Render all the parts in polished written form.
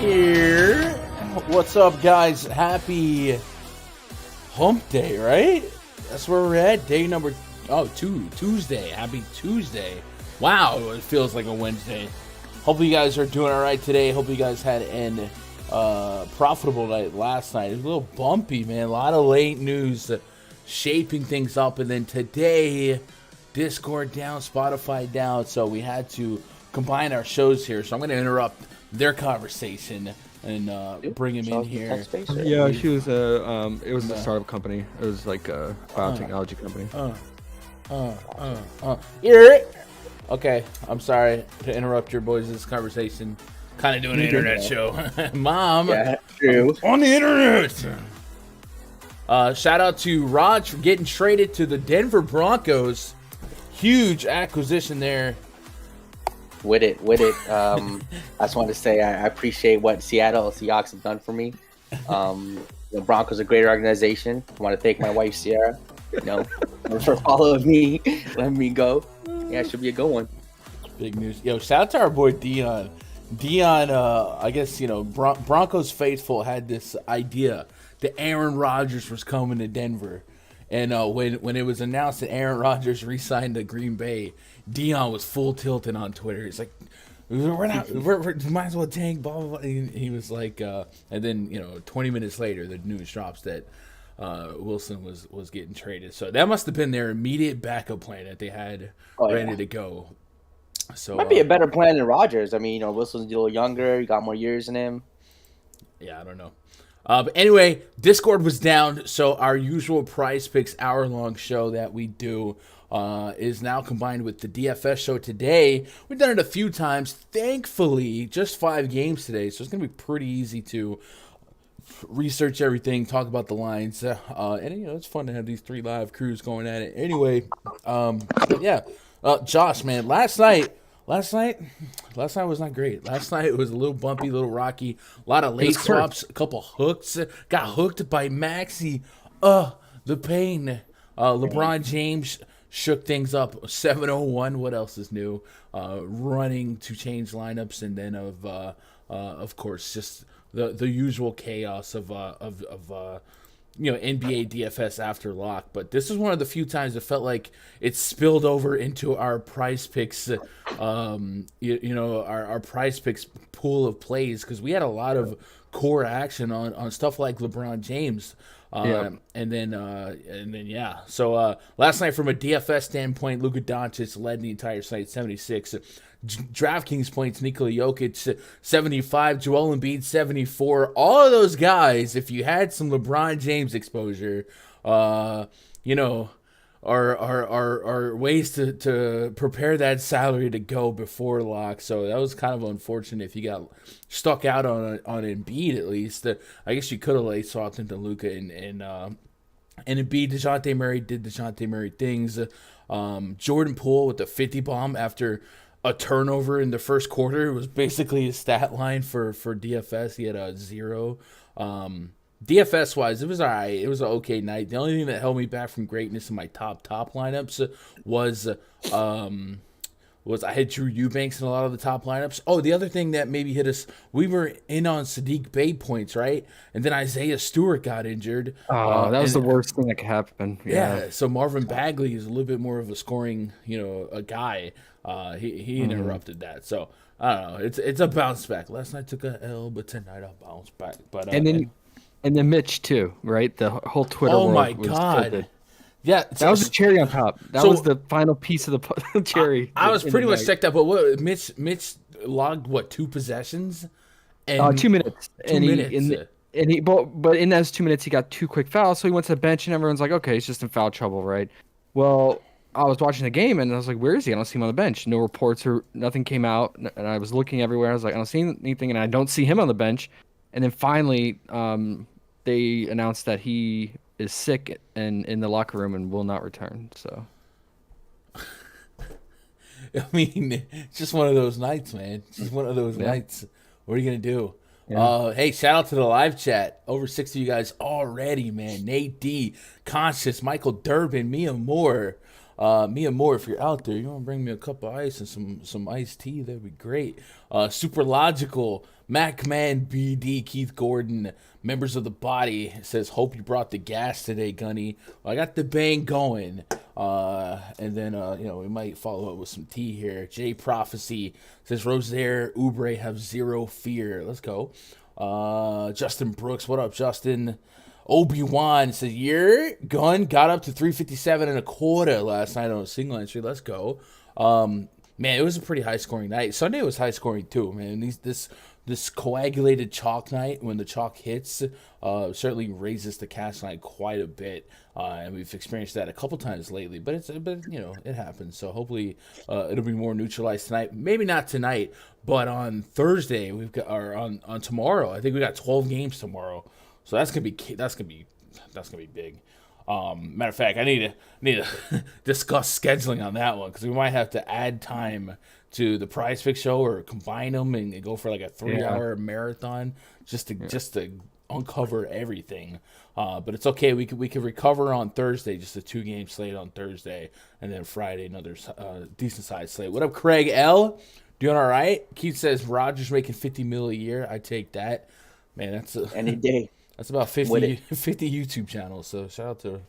Here. What's up, guys? Happy hump day, right? That's where we're at. Day number Tuesday. Happy Tuesday. Wow, it feels like a Wednesday. Hope you guys are doing all right today. Hope you guys had an profitable night last night. It was a little bumpy, man. A lot of late news shaping things up. And then today, Discord down, Spotify down. So we had to combine our shows here. So I'm going to interrupt their conversation and bring him in here. Yeah, she was it was a startup company. It was like a biotechnology company. Okay, I'm sorry to interrupt your boys' conversation. Kind of doing an internet show. Mom, yeah, true. On the internet. Shout out to Raj for getting traded to the Denver Broncos. Huge acquisition there. With it. I just wanted to say I appreciate what Seattle Seahawks have done for me. The Broncos are a great organization. I want to thank my wife Sierra, for following me, letting me go. Yeah, it should be a good one. Big news. Yo, shout out to our boy Dion. Dion, I guess, Broncos faithful had this idea that Aaron Rodgers was coming to Denver. And when it was announced that Aaron Rodgers re-signed to Green Bay, Dion was full tilted on Twitter. He's like, we might as well tank, blah, blah, blah. He was like, and then, 20 minutes later, the news drops that Wilson was getting traded. So that must have been their immediate backup plan that they had ready to go. So might be a better plan than Rodgers. I mean, Wilson's a little younger. He got more years in him. Yeah, I don't know. But anyway, Discord was down, so our usual PrizePicks hour-long show that we do is now combined with the DFS show today. We've done it a few times. Thankfully, just 5 games today, so it's going to be pretty easy to research everything, talk about the lines, and it's fun to have these 3 live crews going at it. Anyway, Josh, man, last night was not great. Last night it was a little bumpy, a little rocky. A lot of late swaps, a couple hooks. Got hooked by Maxey. The pain. LeBron James shook things up. 7:01. What else is new? Running to change lineups, and then of course just the usual chaos of NBA DFS after lock. But this is one of the few times it felt like it spilled over into our PrizePicks, our PrizePicks pool of plays, because we had a lot of core action on stuff like LeBron James. So last night from a DFS standpoint, Luka Doncic led the entire site, 76. DraftKings points, Nikola Jokic 75, Joel Embiid 74. All of those guys, if you had some LeBron James exposure, are ways to prepare that salary to go before lock. So that was kind of unfortunate if you got stuck out on Embiid at least. I guess you could have late swapped into Luka and Embiid. DeJounte Murray did DeJounte Murray things. Jordan Poole with the 50 bomb after a turnover in the first quarter. It was basically a stat line for DFS. He had a 0. DFS wise, it was all right. It was an okay night. The only thing that held me back from greatness in my top lineups was was I had Drew Eubanks in a lot of the top lineups. Oh, the other thing that maybe hit us, we were in on Sadiq Bey points, right? And then Isaiah Stewart got injured. Oh, that was the worst thing that could happen. Yeah. So Marvin Bagley is a little bit more of a scoring, a guy. He interrupted that. So I don't know. It's a bounce back. Last night took a L, but tonight I'll bounce back. But and then Mitch too, right? The whole Twitter oh world my was god. tilted. Yeah, that was the cherry on top. That was the final piece of the cherry. I was pretty much checked out, but what Mitch logged 2 possessions and 2 minutes. 2 minutes. But in those 2 minutes he got 2 quick fouls, so he went to the bench and everyone's like, okay, he's just in foul trouble, right? Well, I was watching the game and I was like, where is he? I don't see him on the bench. No reports or nothing came out, and I was looking everywhere. I was like, I don't see anything, and I don't see him on the bench. And then finally, they announced that he is sick and in the locker room and will not return. So, I mean, it's just one of those nights, man. It's just one of those nights. What are you gonna do? Yeah. Hey, shout out to the live chat. Over 6 of you guys already, man. Nate D, Conscious, Michael Durbin, Mia Moore. Mia Moore, if you're out there, you want to bring me a cup of ice and some iced tea, that'd be great. Super Logical, MacMan BD, Keith Gordon, members of the body, says, hope you brought the gas today, Gunny. Well, I got the bang going. And then, we might follow up with some tea here. Jay Prophecy says, Rosaire, Oubre have zero fear. Let's go. Justin Brooks, what up, Justin? Obi-Wan says, your gun got up to 357 and a quarter last night on a single entry. Let's go. Man, it was a pretty high-scoring night. Sunday was high-scoring, too, man. This coagulated chalk night, when the chalk hits, certainly raises the cash line quite a bit. And we've experienced that a couple times lately. But it happens. So hopefully it'll be more neutralized tonight. Maybe not tonight, but on Thursday, on tomorrow. I think we got 12 games tomorrow. So that's gonna be big. Matter of fact, I need to discuss scheduling on that one, because we might have to add time to the PrizePicks show or combine them and go for like a 3-hour marathon just to uncover everything. But it's okay. We could recover on Thursday, just a 2-game slate on Thursday, and then Friday another decent sized slate. What up, Craig L? Doing all right? Keith says Roger's making $50 million a year. I take that. Man, that's any day. That's about 50 YouTube channels. So shout out to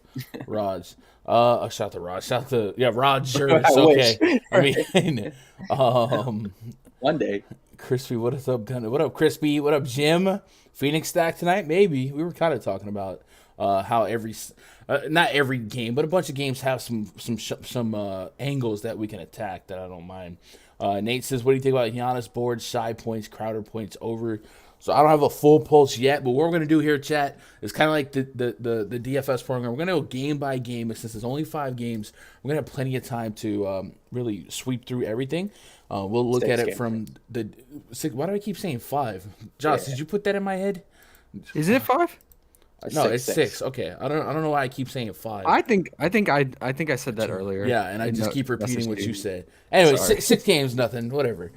Raj. Shout out to Raj. Shout out to Roger. Okay. I mean, one day. Crispy, what is up, Gunner? What up, Crispy? What up, Jim? Phoenix stack tonight? Maybe. We were kind of talking about how not every game, but a bunch of games have some angles that we can attack that I don't mind. Nate says, what do you think about Giannis boards, shy points, Crowder points over? So I don't have a full pulse yet, but what we're going to do here, chat, is kind of like the DFS program. We're going to go game by game. Since there's only 5 games, we're going to have plenty of time to really sweep through everything. We'll look at it from the 6. Why do I keep saying 5? Josh, did you put that in my head? Is it 5? No, it's 6. Okay, I don't know why I keep saying 5. I think I said that earlier. Yeah, and I just keep repeating what you said. Anyway, 6 games, nothing, whatever.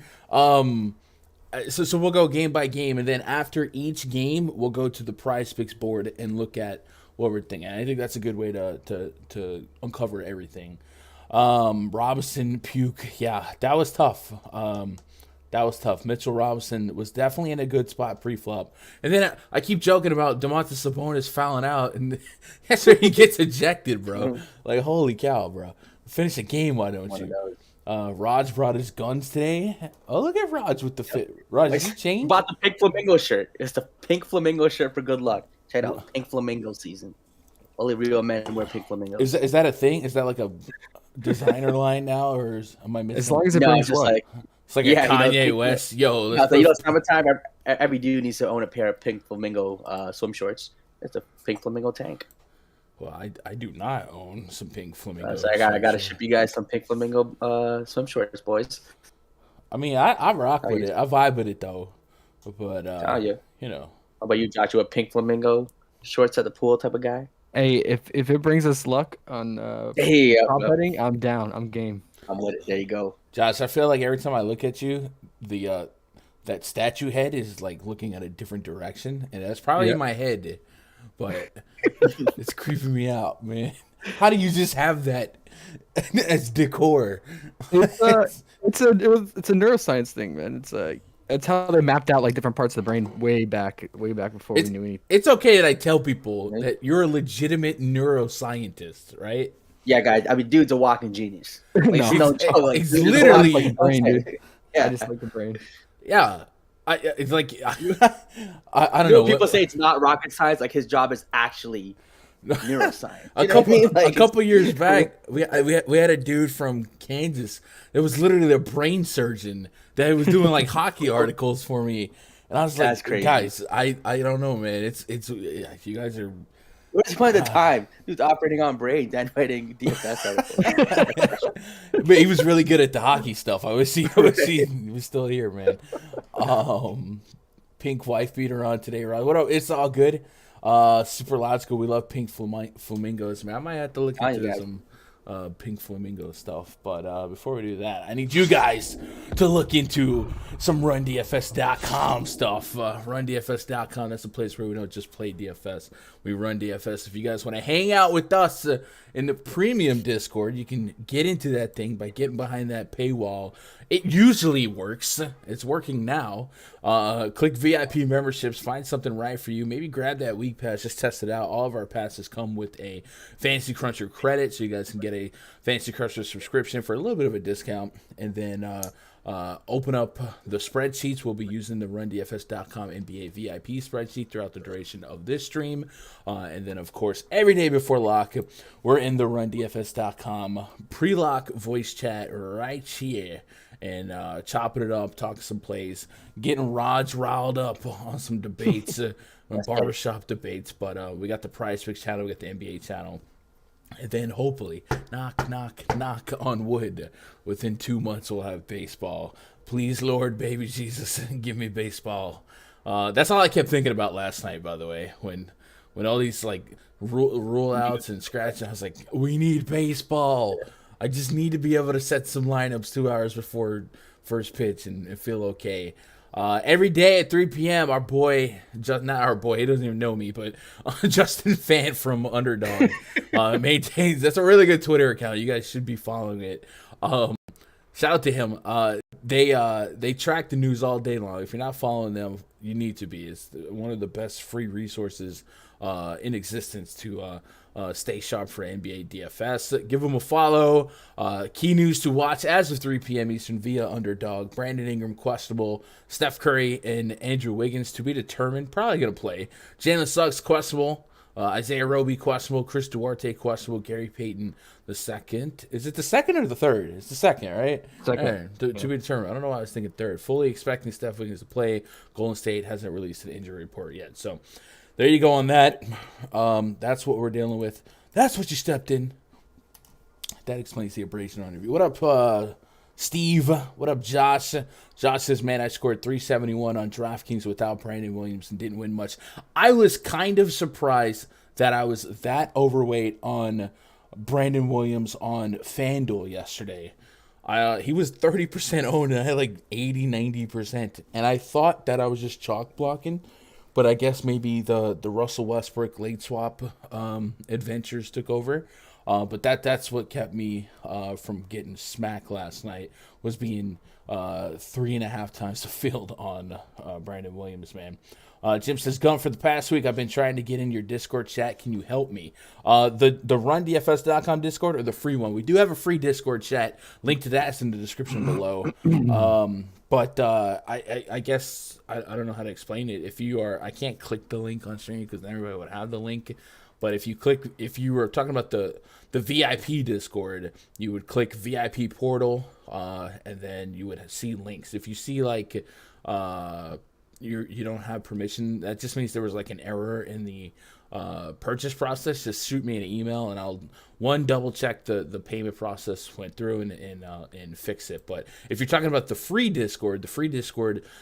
So we'll go game by game, and then after each game, we'll go to the PrizePicks board and look at what we're thinking. I think that's a good way to uncover everything. Robinson, Puke, yeah, that was tough. Mitchell Robinson was definitely in a good spot pre-flop. And then I keep joking about Domantas Sabonis fouling out, and that's where he gets ejected, bro. Like, holy cow, bro. Finish the game, why don't you? Raj brought his guns today. Oh, look at Raj with the fit. Raj, did you change? Bought the pink flamingo shirt. It's the pink flamingo shirt for good luck. Check it out. Pink flamingo season. Only real men wear pink flamingos. Is that a thing? Is that like a designer line now, or am I missing? As long as it brings luck. It's like a Kanye West. Yo, summertime, every dude needs to own a pair of pink flamingo swim shorts. It's a pink flamingo tank. Well, I do not own some pink flamingo. So I gotta ship you guys some pink flamingo swim shorts, boys. I mean, I rock with it. I vibe with it though. But How about you, Joshua? Pink flamingo shorts at the pool type of guy? Hey, if it brings us luck on prop betting, I'm down. I'm game. I'm with it. There you go. Josh, I feel like every time I look at you, that statue head is like looking at a different direction, and that's probably in my head, but it's creeping me out, man. How do you just have that as decor? It's a neuroscience thing, man. It's how they mapped out like different parts of the brain way back before we knew anything. It's okay that I tell people that you're a legitimate neuroscientist, right? Yeah, guys. I mean, dude's a walking genius. Like, No. no joke, like, It's dude's a literally- walking Like brain, dude. Yeah. I just like the brain. Yeah. It's like I don't You know. people say it's not rocket science. Like his job is actually neuroscience. A You know what I mean? Like, a couple years back, we had a dude from Kansas that was literally a brain surgeon that was doing like hockey articles for me, and I was That's like, crazy. guys, I don't know, man. It's you guys are. What's the point of the time? He was operating on brains and writing DFS articles. But he was really good at the hockey stuff. I was seeing he was still here, man. Pink wife beater on today, Rod. What up? It's all good. Super logical. We love pink flamingos, man. I might have to look into some pink flamingo stuff. But before we do that, I need you guys to look into some RunDFS.com stuff. RunDFS.com, that's a place where we don't just play DFS. We run DFS. If you guys want to hang out with us in the premium Discord, you can get into that thing by getting behind that paywall. It usually works. It's working now. Click VIP memberships. Find something right for you. Maybe grab that week pass. Just test it out. All of our passes come with a Fantasy Cruncher credit, so you guys can get a Fantasy Cruncher subscription for a little bit of a discount. And then open up the spreadsheets. We'll be using the RunDFS.com NBA VIP spreadsheet throughout the duration of this stream. And then, of course, every day before lock, we're in the RunDFS.com pre-lock voice chat right here. And chopping it up, talking some plays, getting Rods riled up on some debates, on barbershop debates. But we got the PrizePicks channel, we got the NBA channel. And then hopefully, knock on wood, within 2 months we'll have baseball. Please, Lord, baby Jesus, give me baseball. That's all I kept thinking about last night, by the way, when all these like rule outs and scratching, I was like, we need baseball. I just need to be able to set some lineups 2 hours before first pitch and feel okay. Every day at 3 p.m., our boy, not our boy, he doesn't even know me, but Justin Fant from Underdog maintains. That's a really good Twitter account. You guys should be following it. Shout out to him. They track the news all day long. If you're not following them, you need to be. It's one of the best free resources in existence to stay sharp for NBA DFS. Give them a follow. Key news to watch as of 3 p.m. Eastern via Underdog. Brandon Ingram questionable. Steph Curry and Andrew Wiggins to be determined. Probably going to play. Jalen Suggs questionable. Isaiah Roby questionable. Chris Duarte questionable. Gary Payton the second. Is it the second or the third? It's the second, right? Second. To be determined. I don't know why I was thinking third. Fully expecting Steph Wiggins to play. Golden State hasn't released an injury report yet. So there you go on that. That's what we're dealing with. That's what you stepped in. That explains the abrasion on your view. What up, Steve? What up, Josh? Josh says, man, I scored 371 on DraftKings without Brandon Williams and didn't win much. I was kind of surprised that I was that overweight on Brandon Williams on Fanduel yesterday. He was 30% owned, and I had like 80, 90%. And I thought that I was just chalk blocking. But I guess maybe the Russell Westbrook late swap adventures took over. But that's what kept me from getting smacked last night, was being 3.5 times the field on Brandon Williams, man. Jim says, Gun, for the past week, I've been trying to get in your Discord chat. Can you help me? The RunDFS.com Discord or the free one? We do have a free Discord chat. Link to that is in the description below. But I guess I don't know how to explain it. If you are, I can't click the link on stream because everybody would have the link. But if you were talking about the VIP Discord, you would click VIP portal, and then you would see links. If you see like you don't have permission, that just means there was like an error in the purchase process. Just shoot me an email and I'll double check the payment process went through and fix it. But if you're talking about the free Discord,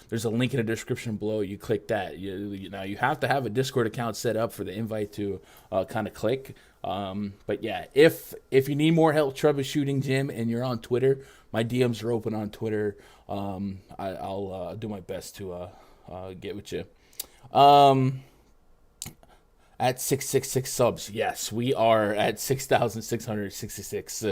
there's a link in the description below. You click that. Now you have to have a Discord account set up for the invite to kind of click. But yeah, if you need more help troubleshooting, Jim, and you're on Twitter, my DMs are open on Twitter. I'll do my best to get with you. at 666 subs. Yes, we are at 6,666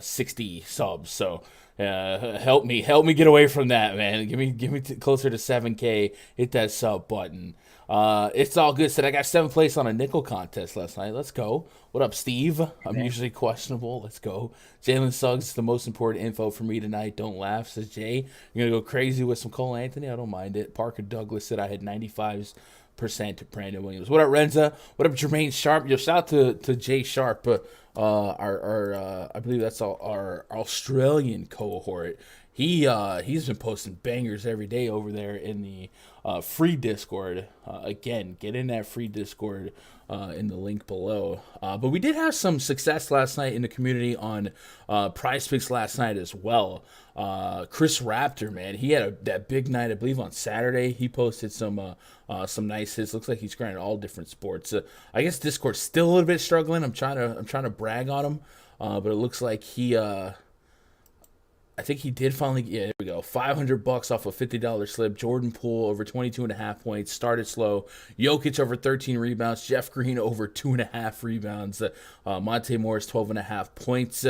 60 subs. So help me get away from that, man. Give me closer to 7K. Hit that sub button. It's all good. Said I got 7th place on a nickel contest last night. Let's go. What up, Steve? I'm usually questionable. Let's go. Jalen Suggs is the most important info for me tonight. Don't laugh, says Jay. You're gonna go crazy with some Cole Anthony. I don't mind it. Parker Douglas said I had 95% to Brandon Williams. What up, Renza? What up, Jermaine Sharp? Yo, shout out to Jay Sharp. I believe that's our Australian cohort. He's been posting bangers every day over there in the free Discord. Again, get in that free Discord in the link below. But we did have some success last night in the community on PrizePicks last night as well. Chris Raptor, man, he had that big night, I believe, on Saturday. He posted some nice hits. Looks like he's grinding all different sports. I guess Discord's still a little bit struggling. I'm trying to brag on him, but it looks like I think he did finally. Yeah, there we go. $500 off a $50 slip. Jordan Poole over 22.5 points. Started slow. Jokic over 13 rebounds. Jeff Green over 2.5 rebounds. Monte Morris 12.5 points.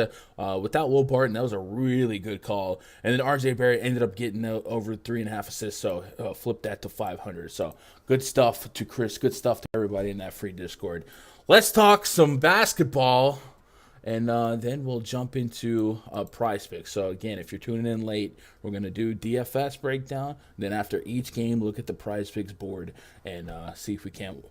Without Will Barton, that was a really good call. And then RJ Barrett ended up getting over 3.5 assists. So flipped that to 500. So good stuff to Chris. Good stuff to everybody in that free Discord. Let's talk some basketball. And then we'll jump into PrizePicks. So, again, if you're tuning in late, we're going to do DFS breakdown. Then after each game, look at the PrizePicks board and see if we can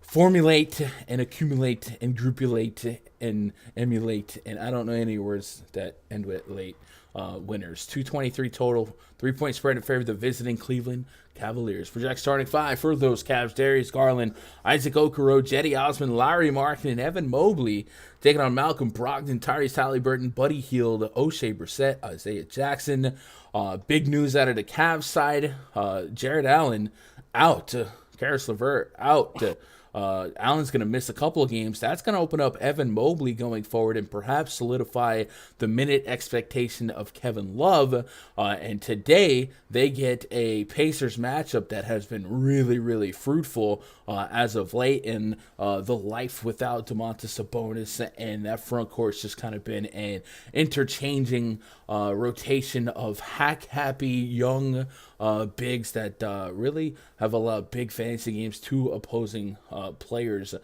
formulate and accumulate and groupulate and emulate. And I don't know any words that end with late. Winners. 223 total. 3-point spread in favor of the visiting Cleveland Cavaliers. Project starting 5 for those Cavs: Darius Garland, Isaac Okoro, Jetty Osman, Larry Markin, and Evan Mobley. Taking on Malcolm Brogdon, Tyrese Halliburton, Buddy Hield, O'Shea Brissett, Isaiah Jackson. Big news out of the Cavs side. Jared Allen out. Karis LeVert out. Allen's going to miss a couple of games. That's going to open up Evan Mobley going forward and perhaps solidify the minute expectation of Kevin Love. And today they get a Pacers matchup that has been really, really fruitful as of late. And the life without Domantas Sabonis and that front court's just kind of been an interchanging rotation of happy young bigs that really have allowed big fantasy games to opposing players.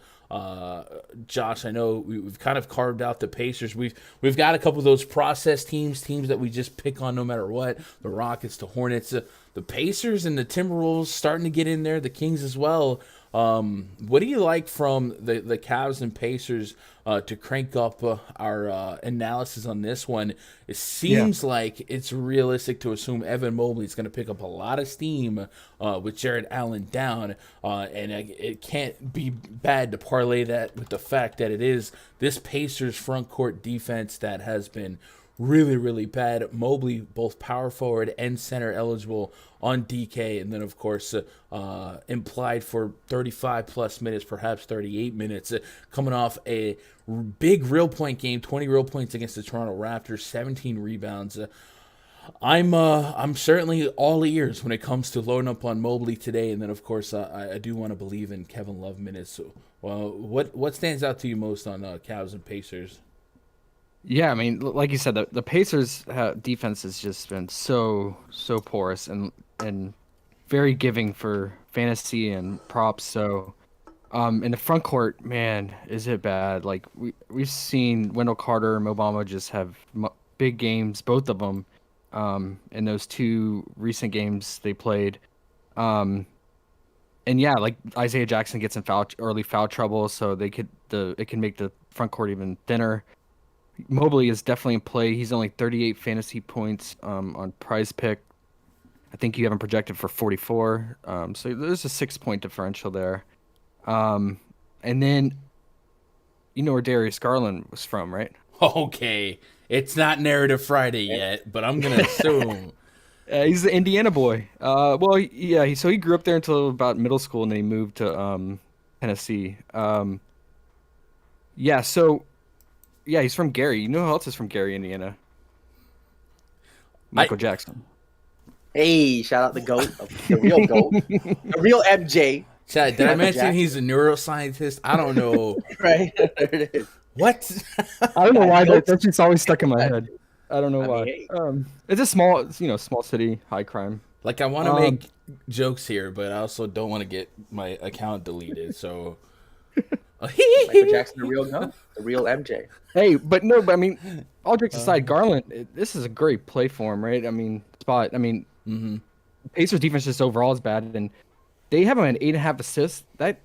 Josh, I know we've kind of carved out the Pacers. We've got a couple of those process teams that we just pick on no matter what. The Rockets, the Hornets, the Pacers, and the Timberwolves starting to get in there. The Kings as well. What do you like from the Cavs and Pacers to crank up our analysis on this one? It seems like it's realistic to assume Evan Mobley is going to pick up a lot of steam with Jared Allen down, and it can't be bad to parlay that with the fact that it is this Pacers front court defense that has been really, really bad. Mobley, both power forward and center eligible on DK, and then, of course, implied for 35-plus minutes, perhaps 38 minutes, coming off a big real point game, 20 real points against the Toronto Raptors, 17 rebounds. I'm certainly all ears when it comes to loading up on Mobley today, and then, of course, I do want to believe in Kevin Love minutes. So, what stands out to you most on Cavs and Pacers? Yeah, I mean, like you said, the Pacers defense has just been so porous and very giving for fantasy and props. So, in the front court, man, is it bad? Like we've seen Wendell Carter and Mo Bamba just have big games, both of them, in those 2 recent games they played. And yeah, like Isaiah Jackson gets in early foul trouble, so it can make the front court even thinner. Mobley is definitely in play. He's only 38 fantasy points on PrizePick. I think you have him projected for 44. So there's a 6-point differential there. And then you know where Darius Garland was from, right? Okay. It's not Narrative Friday yet, but I'm going to assume. He's the Indiana boy. Well, yeah, he grew up there until about middle school, and then he moved to Tennessee. Yeah, he's from Gary. You know who else is from Gary, Indiana? Michael Jackson. Hey, shout out the GOAT, the real GOAT, the real MJ. Chad, did I Michael mention Jackson. he's a neuroscientist? I don't know. Right? There it is. What? I don't know why Jokes. that's just always stuck in my head. I don't know I why. mean, It's a small, small city, high crime. Like, I want to make jokes here, but I also don't want to get my account deleted, so... Michael Jackson, the real no, the real MJ. Hey, but I mean, all jokes aside, Garland, this is a great play for him, right? I mean, Pacers defense just overall is bad, and they have him at 8.5 assists. That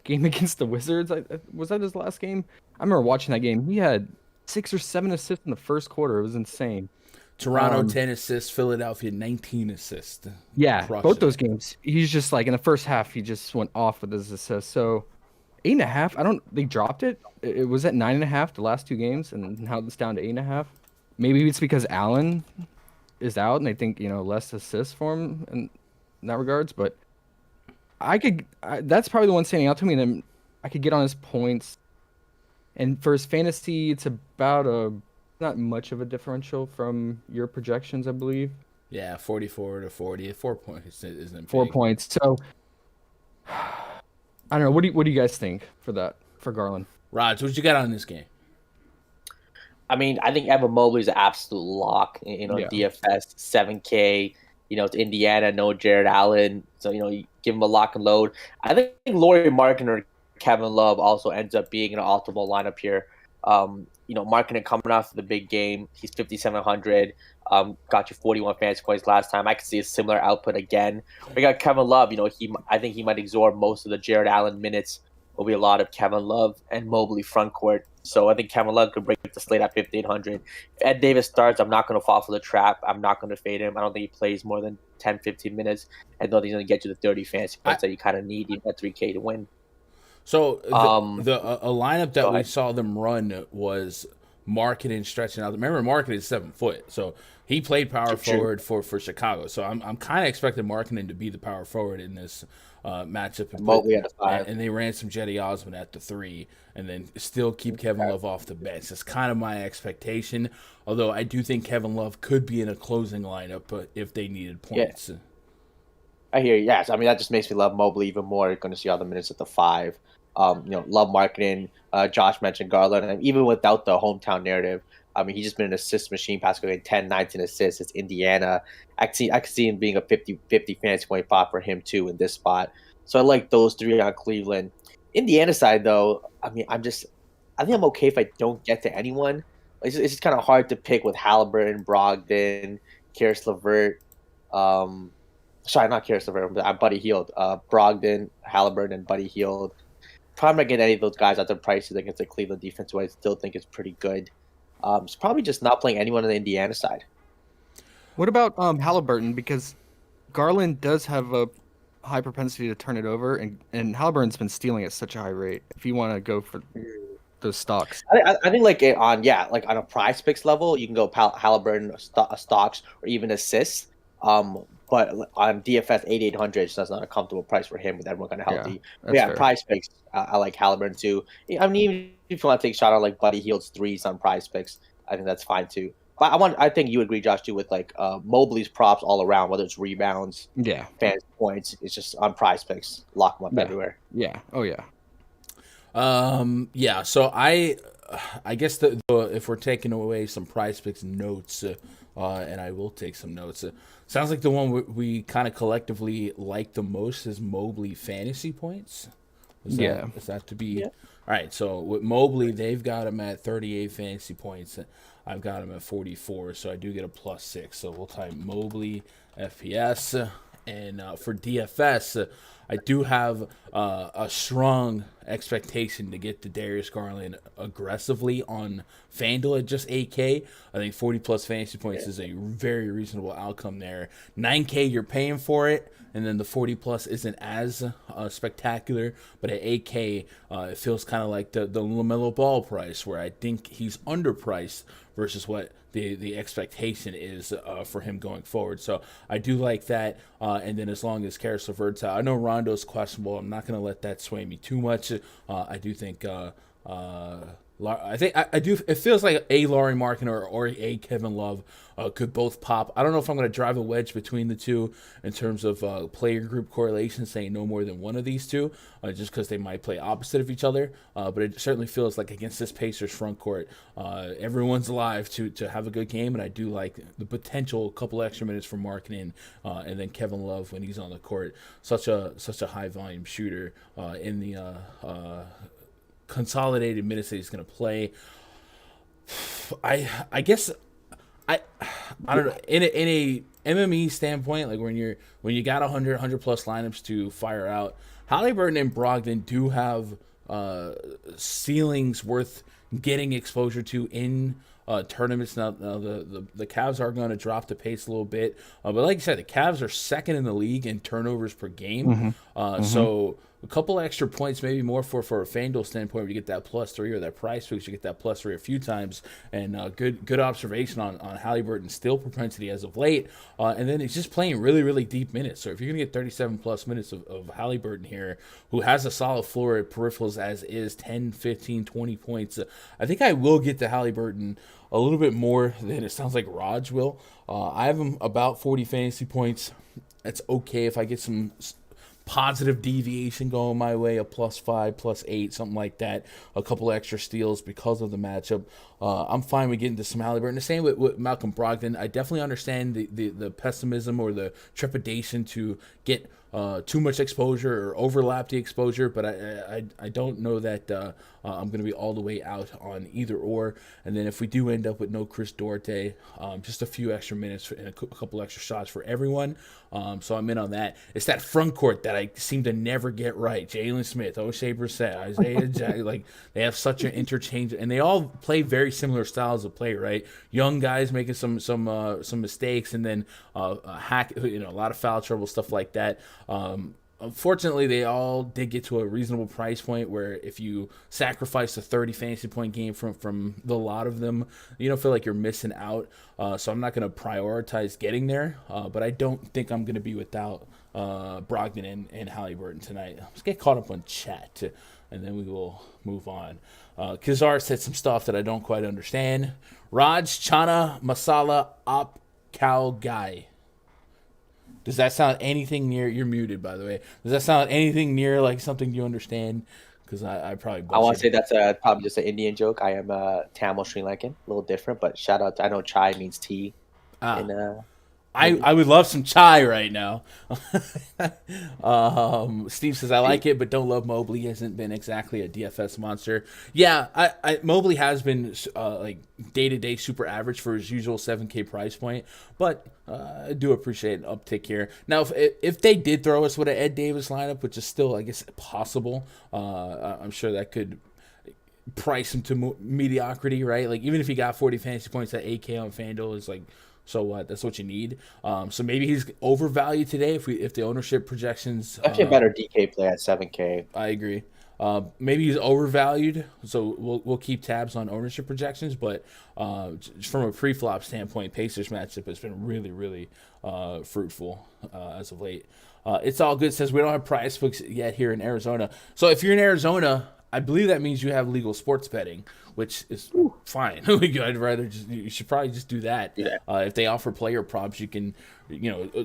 game against the Wizards, was that his last game? I remember watching that game. He had 6 or 7 assists in the first quarter. It was insane. Toronto 10 assists, Philadelphia 19 assists. Yeah, Crushed both it. those games. He's just like in the first half, he just went off with his assists. So 8.5. They dropped it. It was at 9.5 the last 2 games, and now it's down to 8.5. Maybe it's because Allen is out, and they think less assists for him in that regards. But that's probably the one standing out to me. And then I could get on his points, and for his fantasy, it's about not much of a differential from your projections, I believe. Yeah, 44 to 40. 4 points isn't 4 big. points. So I don't know. What do you guys think for Garland? Raj, what you got on this game? I mean, I think Evan Mobley's an absolute lock. Yeah. DFS 7K. It's Indiana, no Jared Allen, so you give him a lock and load. I think Lauri Markkanen or Kevin Love also ends up being an optimal lineup here. Markkanen coming off the big game, he's 5,700. Got you 41 fantasy points last time. I could see a similar output again. We got Kevin Love. I think he might absorb most of the Jared Allen minutes. Will be a lot of Kevin Love and Mobley front court. So I think Kevin Love could break the slate at 5,800. If Ed Davis starts, I'm not going to fall for the trap. I'm not going to fade him. I don't think he plays more than 10, 15 minutes. I don't think he's going to get you the 30 fantasy points that you kind of need even at 3K to win. So a lineup that we saw them run was Markkanen stretching out. Remember, Markkanen is 7 foot, so he played power forward for Chicago. So I'm kind of expecting Markkanen to be the power forward in this matchup. Mobley at the 5. And they ran some Jetty Osman at the 3, and then still keep Kevin Love off the bench. That's kind of my expectation. Although I do think Kevin Love could be in a closing lineup, but if they needed points. Yeah. I hear you. Yes, I mean that just makes me love Mobley even more. Going to see all the minutes at the 5. Love Markkanen. Josh mentioned Garland, and even without the hometown narrative, I mean he's just been an assist machine. Pascal getting 10, 19 assists. It's Indiana. I could see him being a 50 fantasy point pop for him too in this spot. So I like those 3 on Cleveland. Indiana side though, I mean I think I'm okay if I don't get to anyone. It's just kind of hard to pick with Halliburton, Brogdon, Karis LeVert. Sorry, not Karis LeVert. I'm Buddy Hield. Brogdon, Halliburton, and Buddy Hield. Probably not getting any of those guys at their prices against the Cleveland defense, who I still think is pretty good. It's probably just not playing anyone on the Indiana side. What about Halliburton? Because Garland does have a high propensity to turn it over, and Halliburton's been stealing at such a high rate. If you want to go for those stocks, I think like on a PrizePicks level, you can go Halliburton stocks or even assists. But on DFS 8,800, so that's not a comfortable price for him with everyone kind of healthy. Yeah, PrizePicks, I like Halliburton too. I mean, even if you want to take a shot on like Buddy Hield's 3s on PrizePicks, I think that's fine too. But I think you agree, Josh, too, with like Mobley's props all around, whether it's rebounds, fantasy points. It's just on PrizePicks, lock them up everywhere. Yeah. Oh yeah. Yeah. So I guess if we're taking away some PrizePicks notes, and I will take some notes. Sounds like the one we kind of collectively like the most is Mobley fantasy points. Is that to be? Yeah. All right. So with Mobley, they've got him at 38 fantasy points. I've got him at 44, so I do get a +6. So we'll type Mobley FPS. And for DFS, I do have a strong expectation to get to Darius Garland aggressively on Fanduel at just 8K. I think 40+ fantasy points is a very reasonable outcome there. 9K, you're paying for it, and then the 40+ isn't as spectacular. But at 8K, it feels kind of like the LaMelo Ball price, where I think he's underpriced versus what the expectation is for him going forward. So I do like that. And then as long as Karis LeVert's out, I know Rondo's questionable. I'm not going to let that sway me too much. I do think I think I do. It feels like a Laurie Markin or a Kevin Love could both pop. I don't know if I'm going to drive a wedge between the two in terms of player group correlation, saying no more than one of these two, just because they might play opposite of each other. But it certainly feels like against this Pacers front court, everyone's alive to have a good game, and I do like the potential couple extra minutes for Markin and then Kevin Love when he's on the court. Such a high volume shooter in the consolidated minutes that he's going to play. I guess I don't know, in a MME standpoint, like when you got 100 plus lineups to fire out, Halliburton and Brogdon do have ceilings worth getting exposure to in tournaments. Now the Cavs are going to drop the pace a little bit, but like you said, the Cavs are second in the league in turnovers per game. So a couple extra points, maybe more for a Fanduel standpoint, where you get that +3 or that price fix, you get that +3 a few times, and good observation on Halliburton's still propensity as of late, and then he's just playing really, really deep minutes. So if you're going to get 37 plus minutes of Halliburton here, who has a solid floor at peripherals as is, 10, 15, 20 points, I think I will get to Halliburton a little bit more than it sounds like Raj will. I have him about 40 fantasy points. That's okay if I get some positive deviation going my way, a +5, +8, something like that, a couple extra steals because of the matchup. I'm fine with getting to some Halliburton. The same with Malcolm Brogdon. I definitely understand the pessimism or the trepidation to get too much exposure or overlap the exposure, but I don't know that I'm going to be all the way out on either or. And then if we do end up with no Chris Duarte, just a few extra minutes and a couple extra shots for everyone. So I'm in on that. It's that front court that I seem to never get right. Jalen Smith, O'Shea Brissett, Isaiah Jack, like they have such an interchange, and they all play very similar styles of play, right? Young guys making some mistakes, and then a lot of foul trouble, stuff like that. Unfortunately, they all did get to a reasonable price point where if you sacrifice a 30 fantasy point game from the lot of them, you don't feel like you're missing out. So I'm not going to prioritize getting there, but I don't think I'm going to be without Brogdon and Halliburton tonight. Let's get caught up on chat, and then we will move on. Kizar said some stuff that I don't quite understand. Raj Chana Masala Op Cow Guy. Does that sound anything near? You're muted, by the way. Does that sound anything near like something you understand? Because I probably. I want to say that's probably just an Indian joke. I am Tamil Sri Lankan, a little different, but shout out. I know chai means tea. I would love some chai right now. Steve says I like it, but don't love Mobley. He hasn't been exactly a DFS monster. Yeah, I Mobley has been like day-to-day super average for his usual 7K price point, but I do appreciate an uptick here. Now, if they did throw us with an Ed Davis lineup, which is still, I guess, possible, I'm sure that could price him to mediocrity, right? Like, even if he got 40 fantasy points at 8K on FanDuel, it's like, so what? That's what you need. So maybe he's overvalued today if the ownership projections. Definitely a better DK play at 7K. I agree. Maybe he's overvalued, so we'll keep tabs on ownership projections. But from a pre-flop standpoint, Pacers matchup has been really, really fruitful as of late. It's all good. Says we don't have prize books yet here in Arizona. So if you're in Arizona, I believe that means you have legal sports betting, which is fine. I'd rather you should probably just do that. Yeah. If they offer player props, you can,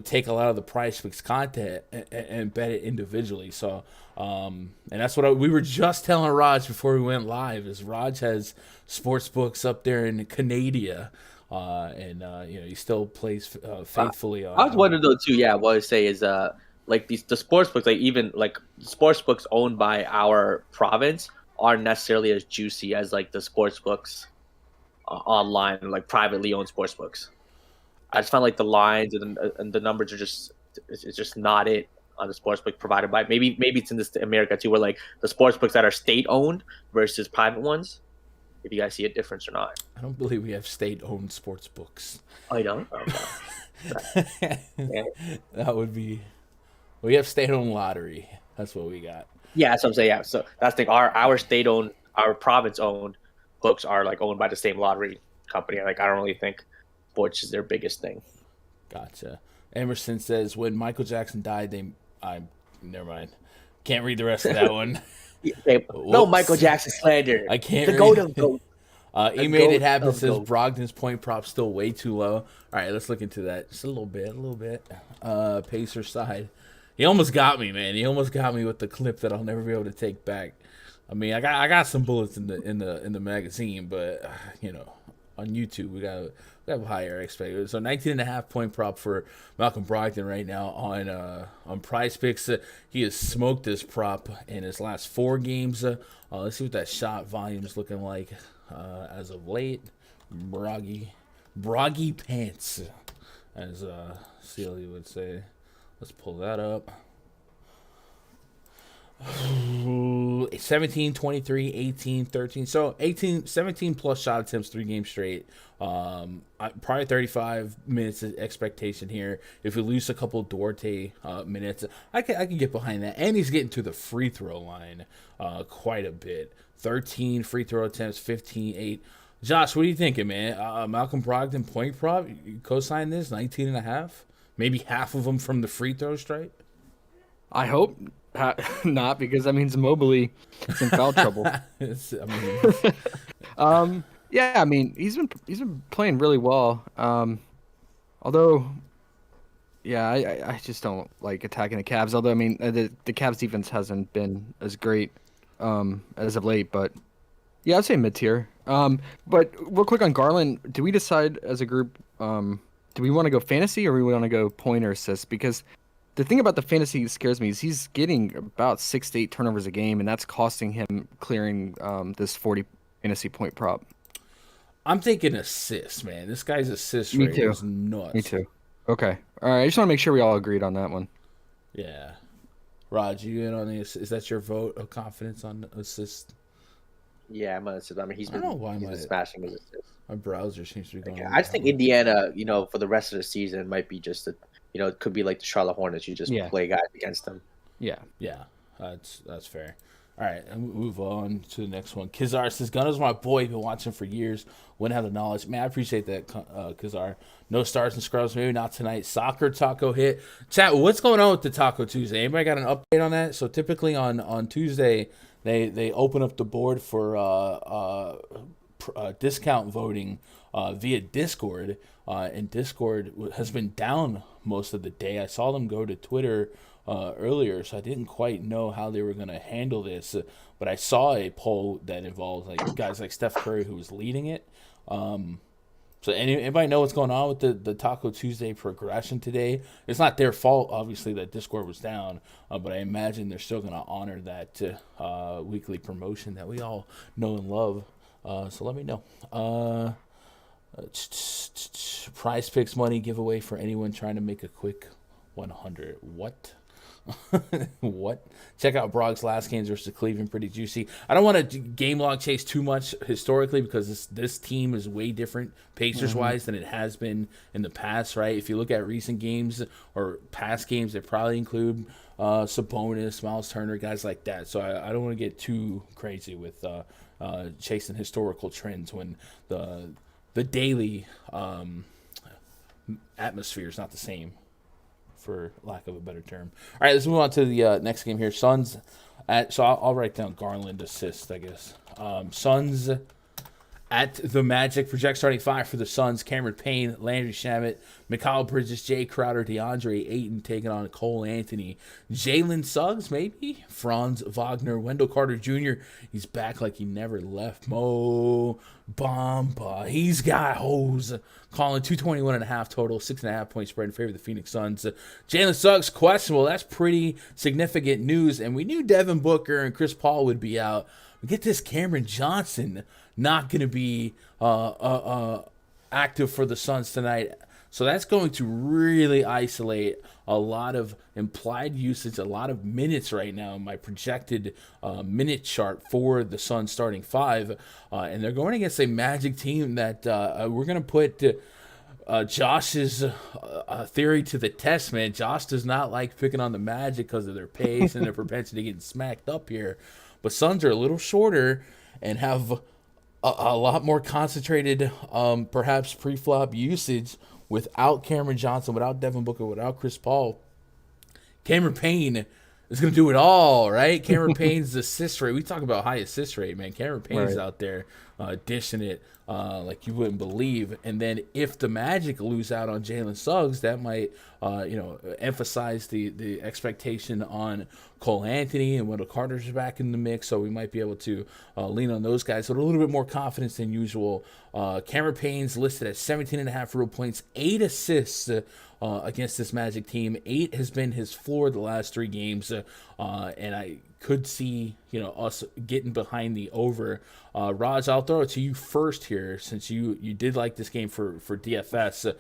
take a lot of the prize fix content and bet it individually. So, and that's what we were just telling Raj before we went live. Is Raj has sports books up there in Canada, and he still plays faithfully. I was wondering though too. Yeah, what I would say is like the sports books, like even like sports books owned by our province aren't necessarily as juicy as like the sports books online, like privately owned sports books. I just found like the lines and the numbers are it's just not it on the sports book provided by maybe it's in this America too, where like the sports books that are state owned versus private ones. If you guys see a difference or not. I don't believe we have state owned sports books. Oh, you don't? Okay. Yeah. That would be. We have state-owned lottery. That's what we got. Yeah, that's what I'm saying. Yeah, so that's the thing. Our state-owned, our province-owned books are like owned by the same lottery company. Like I don't really think sports is their biggest thing. Gotcha. Emerson says when Michael Jackson died, never mind. Can't read the rest of that one. Okay, no Whoops. Michael Jackson slander. I can't The read. goat of goat. He made it goat happen. of Says goat. Brogdon's point prop still way too low. All right, let's look into that just a little bit. Pacer side. He almost got me, man. He almost got me with the clip that I'll never be able to take back. I mean, I got some bullets in the magazine, but on YouTube we have higher expectations. So 19.5 point prop for Malcolm Brogdon right now on PrizePicks. He has smoked this prop in his last 4 games. Let's see what that shot volume is looking like as of late. Broggy pants, as Celia would say. Let's pull that up. 17, 23, 18, 13. So 17 plus shot attempts 3 games straight. Probably 35 minutes of expectation here. If we lose a couple Duarte minutes, I can get behind that. And he's getting to the free throw line quite a bit. 13 free throw attempts, 15, 8. Josh, what are you thinking, man? Malcolm Brogdon point prop, you co-sign this 19.5? Maybe half of them from the free throw stripe? I hope not, because that means Mobley is in foul trouble. Yeah, I mean he's been playing really well. Although, yeah, I just don't like attacking the Cavs. Although I mean the Cavs defense hasn't been as great as of late, but yeah, I'd say mid tier. But real quick on Garland, do we decide as a group? Do we want to go fantasy or we want to go point or assist? Because the thing about the fantasy that scares me is he's getting about 6 to 8 turnovers a game, and that's costing him clearing this 40 fantasy point prop. I'm thinking assists, man. This guy's assist rate is nuts. Me too. Okay. All right. I just want to make sure we all agreed on that one. Yeah. Raj, you in on this? Is that your vote of confidence on assist? Yeah, I'm gonna assist. I mean, he's been smashing his assists. My browser seems to be going. I just think Indiana, for the rest of the season, might be just it could be like the Charlotte Hornets. You just play guys against them. Yeah. Yeah, that's fair. All right, and move on to the next one. Kizar says, Gunner's my boy. Been watching for years. Wouldn't have the knowledge. Man, I appreciate that, Kizar. No stars and scrubs. Maybe not tonight. Soccer taco hit. Chat, what's going on with the Taco Tuesday? Anybody got an update on that? So typically on Tuesday, they open up the board for discount voting via Discord. And Discord has been down most of the day. I saw them go to Twitter earlier, so I didn't quite know how they were going to handle this. But I saw a poll that involved guys like Steph Curry, who was leading it. So anybody know what's going on with the Taco Tuesday progression today? It's not their fault, obviously, that Discord was down, but I imagine they're still going to honor that weekly promotion that we all know and love. So let me know. PrizePicks money giveaway for anyone trying to make a quick 100. What? What? Check out Brog's last games versus Cleveland. Pretty juicy. I don't want to game log chase too much historically because this team is way different Pacers-wise than it has been in the past, right? If you look at recent games or past games, they probably include Sabonis, Miles Turner, guys like that. So I don't want to get too crazy with chasing historical trends when the daily atmosphere is not the same, for lack of a better term. All right, let's move on to the next game here. Suns so I'll write down Garland assist, I guess. Suns at the Magic. Project starting 5 for the Suns: Cameron Payne, Landry Shamet, Mikal Bridges, Jay Crowder, DeAndre Ayton taking on Cole Anthony, Jalen Suggs, maybe, Franz Wagner, Wendell Carter Jr. He's back like he never left. Mo Bamba, he's got hoes. Calling 221.5 total, 6.5 point spread in favor of the Phoenix Suns. Jalen Suggs questionable. That's pretty significant news. And we knew Devin Booker and Chris Paul would be out. We get this Cameron Johnson not going to be active for the Suns tonight. So that's going to really isolate a lot of implied usage, a lot of minutes right now in my projected minute chart for the Suns starting 5. And they're going against a Magic team that we're going to put Josh's theory to the test, man. Josh does not like picking on the Magic because of their pace and their propensity to getting smacked up here. But Suns are a little shorter and have a lot more concentrated, perhaps pre-flop usage without Cameron Johnson, without Devin Booker, without Chris Paul. Cameron Payne is going to do it all, right? Cameron Payne's assist rate. We talk about high assist rate, man. Cameron Payne's out there dishing it like you wouldn't believe. And then if the Magic lose out on Jalen Suggs, that might, emphasize the expectation on Cole Anthony, and Wendell Carter's back in the mix, so we might be able to lean on those guys with a little bit more confidence than usual. Cameron Payne's listed at 17.5 real points, 8 assists against this Magic team. 8 has been his floor the last 3 games, and I could see us getting behind the over. Raj, I'll throw it to you first here, since you did like this game for DFS.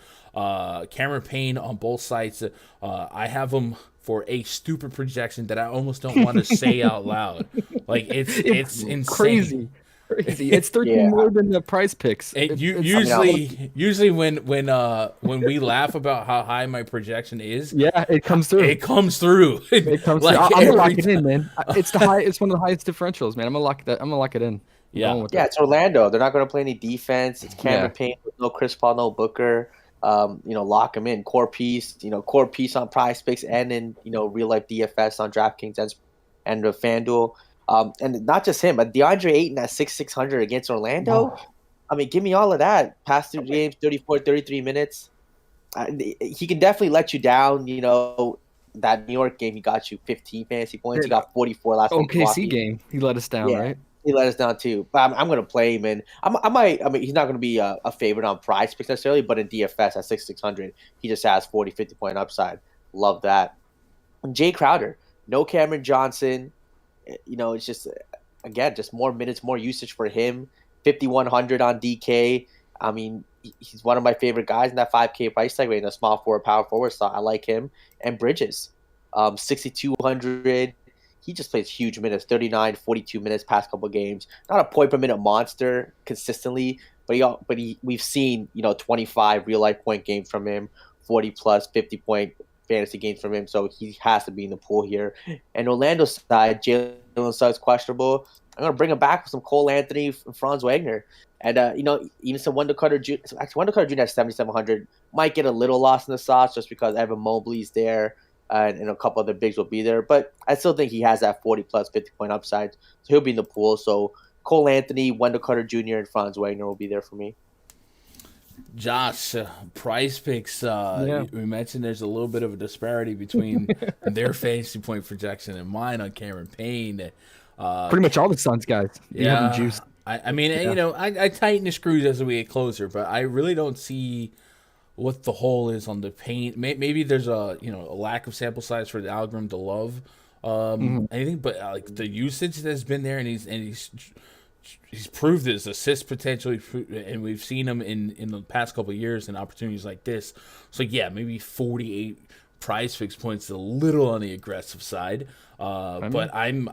Cameron Payne on both sides. I have him for a stupid projection that I almost don't want to say out loud. Like it's insane. Crazy. It's 13 more than the prize picks. Usually when we laugh about how high my projection is, it comes through. It comes through. It comes through. I'm gonna lock it in, man. It's one of the highest differentials, man. I'm gonna lock it in. It's Orlando. They're not gonna play any defense. It's Cameron Payne with no Chris Paul, no Booker. Lock him in. Core piece on PrizePicks and in real life DFS on DraftKings and Fanduel. And not just him, but DeAndre Ayton at 6,600 against Orlando. Oh. I mean, give me all of that. Past 2 games, 34, 33 minutes. He can definitely let you down. That New York game, he got you 15 fantasy points. He got 44 last week. OKC game, he let us down, right? He let us down too. But I'm going to play him, and he's not going to be a favorite on PrizePicks necessarily, but in DFS at 6,600, he just has 40, 50 point upside. Love that. And Jay Crowder, no Cameron Johnson. It's just, again, just more minutes, more usage for him. 5,100 on DK. I mean, he's one of my favorite guys in that 5K price tag range, a small forward, power forward, so I like him. And Bridges, 6,200. He just plays huge minutes, 39, 42 minutes past couple games. Not a point per minute monster consistently, but we've seen 25 real life point games from him, 40 plus 50 point fantasy games from him, so he has to be in the pool here. And Orlando's side, Jalen Suggs questionable. I'm gonna bring him back with some Cole Anthony, Franz Wagner, and even some Wendell Carter Jr. Actually, Wendell Carter Jr. at 7,700 might get a little lost in the sauce just because Evan Mobley's there. And a couple other bigs will be there. But I still think he has that 40 plus 50 point upside. So he'll be in the pool. So Cole Anthony, Wendell Carter Jr., and Franz Wagner will be there for me. Josh, PrizePicks, we mentioned there's a little bit of a disparity between their fantasy point projection and mine on Cameron Payne. Pretty much all the Suns guys. Juice. I mean, I tighten the screws as we get closer, but I really don't see what the hole is on the Paint. Maybe there's a lack of sample size for the algorithm to love anything, but like the usage that's been there, and he's proved his assist potential, and we've seen him in the past couple of years in opportunities like this. So maybe 48 PrizePicks points is a little on the aggressive side, but I'm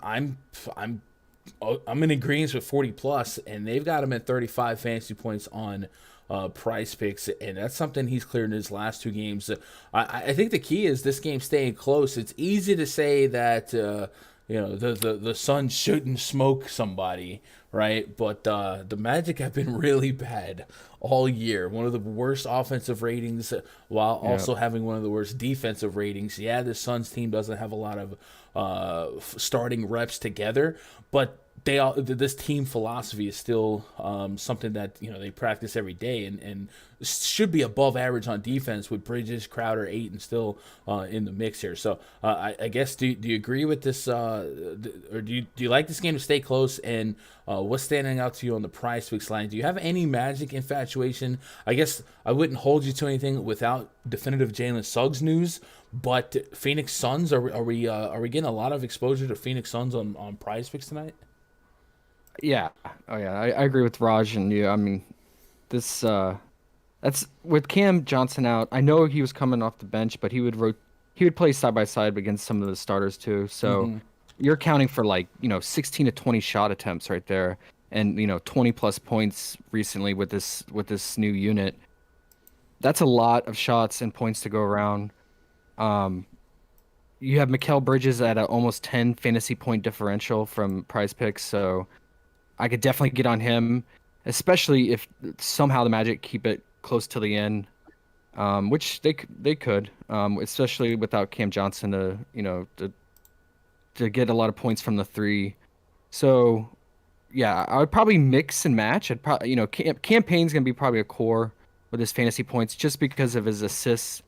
in agreement with 40 plus, and they've got him at 35 fantasy points on PrizePicks, and that's something he's cleared in his last 2 games. I think the key is this game staying close. It's easy to say that the Suns shouldn't smoke somebody, right? But the Magic have been really bad all year. One of the worst offensive ratings while also having one of the worst defensive ratings. Yeah, the Suns team doesn't have a lot of starting reps together, but this team philosophy is still something that they practice every day, and should be above average on defense with Bridges, Crowder, Ayton still in the mix here. So I guess do you agree with this, or do you like this game to stay close? And what's standing out to you on the PrizePicks line? Do you have any Magic infatuation? I guess I wouldn't hold you to anything without definitive Jalen Suggs news. But Phoenix Suns, are we getting a lot of exposure to Phoenix Suns on PrizePicks tonight? Yeah. Oh yeah. I agree with Raj and you. I mean, this that's with Cam Johnson out. I know he was coming off the bench, but he would play side by side against some of the starters too. So you're counting for 16 to 20 shot attempts right there, and 20 plus points recently with this new unit. That's a lot of shots and points to go around. You have Mikal Bridges at almost 10 fantasy point differential from PrizePicks, so I could definitely get on him, especially if somehow the Magic keep it close to the end, which they could, especially without Cam Johnson to to get a lot of points from the three. So, yeah, I would probably mix and match. I'd probably, Campaign's gonna be probably a core with his fantasy points just because of his assists,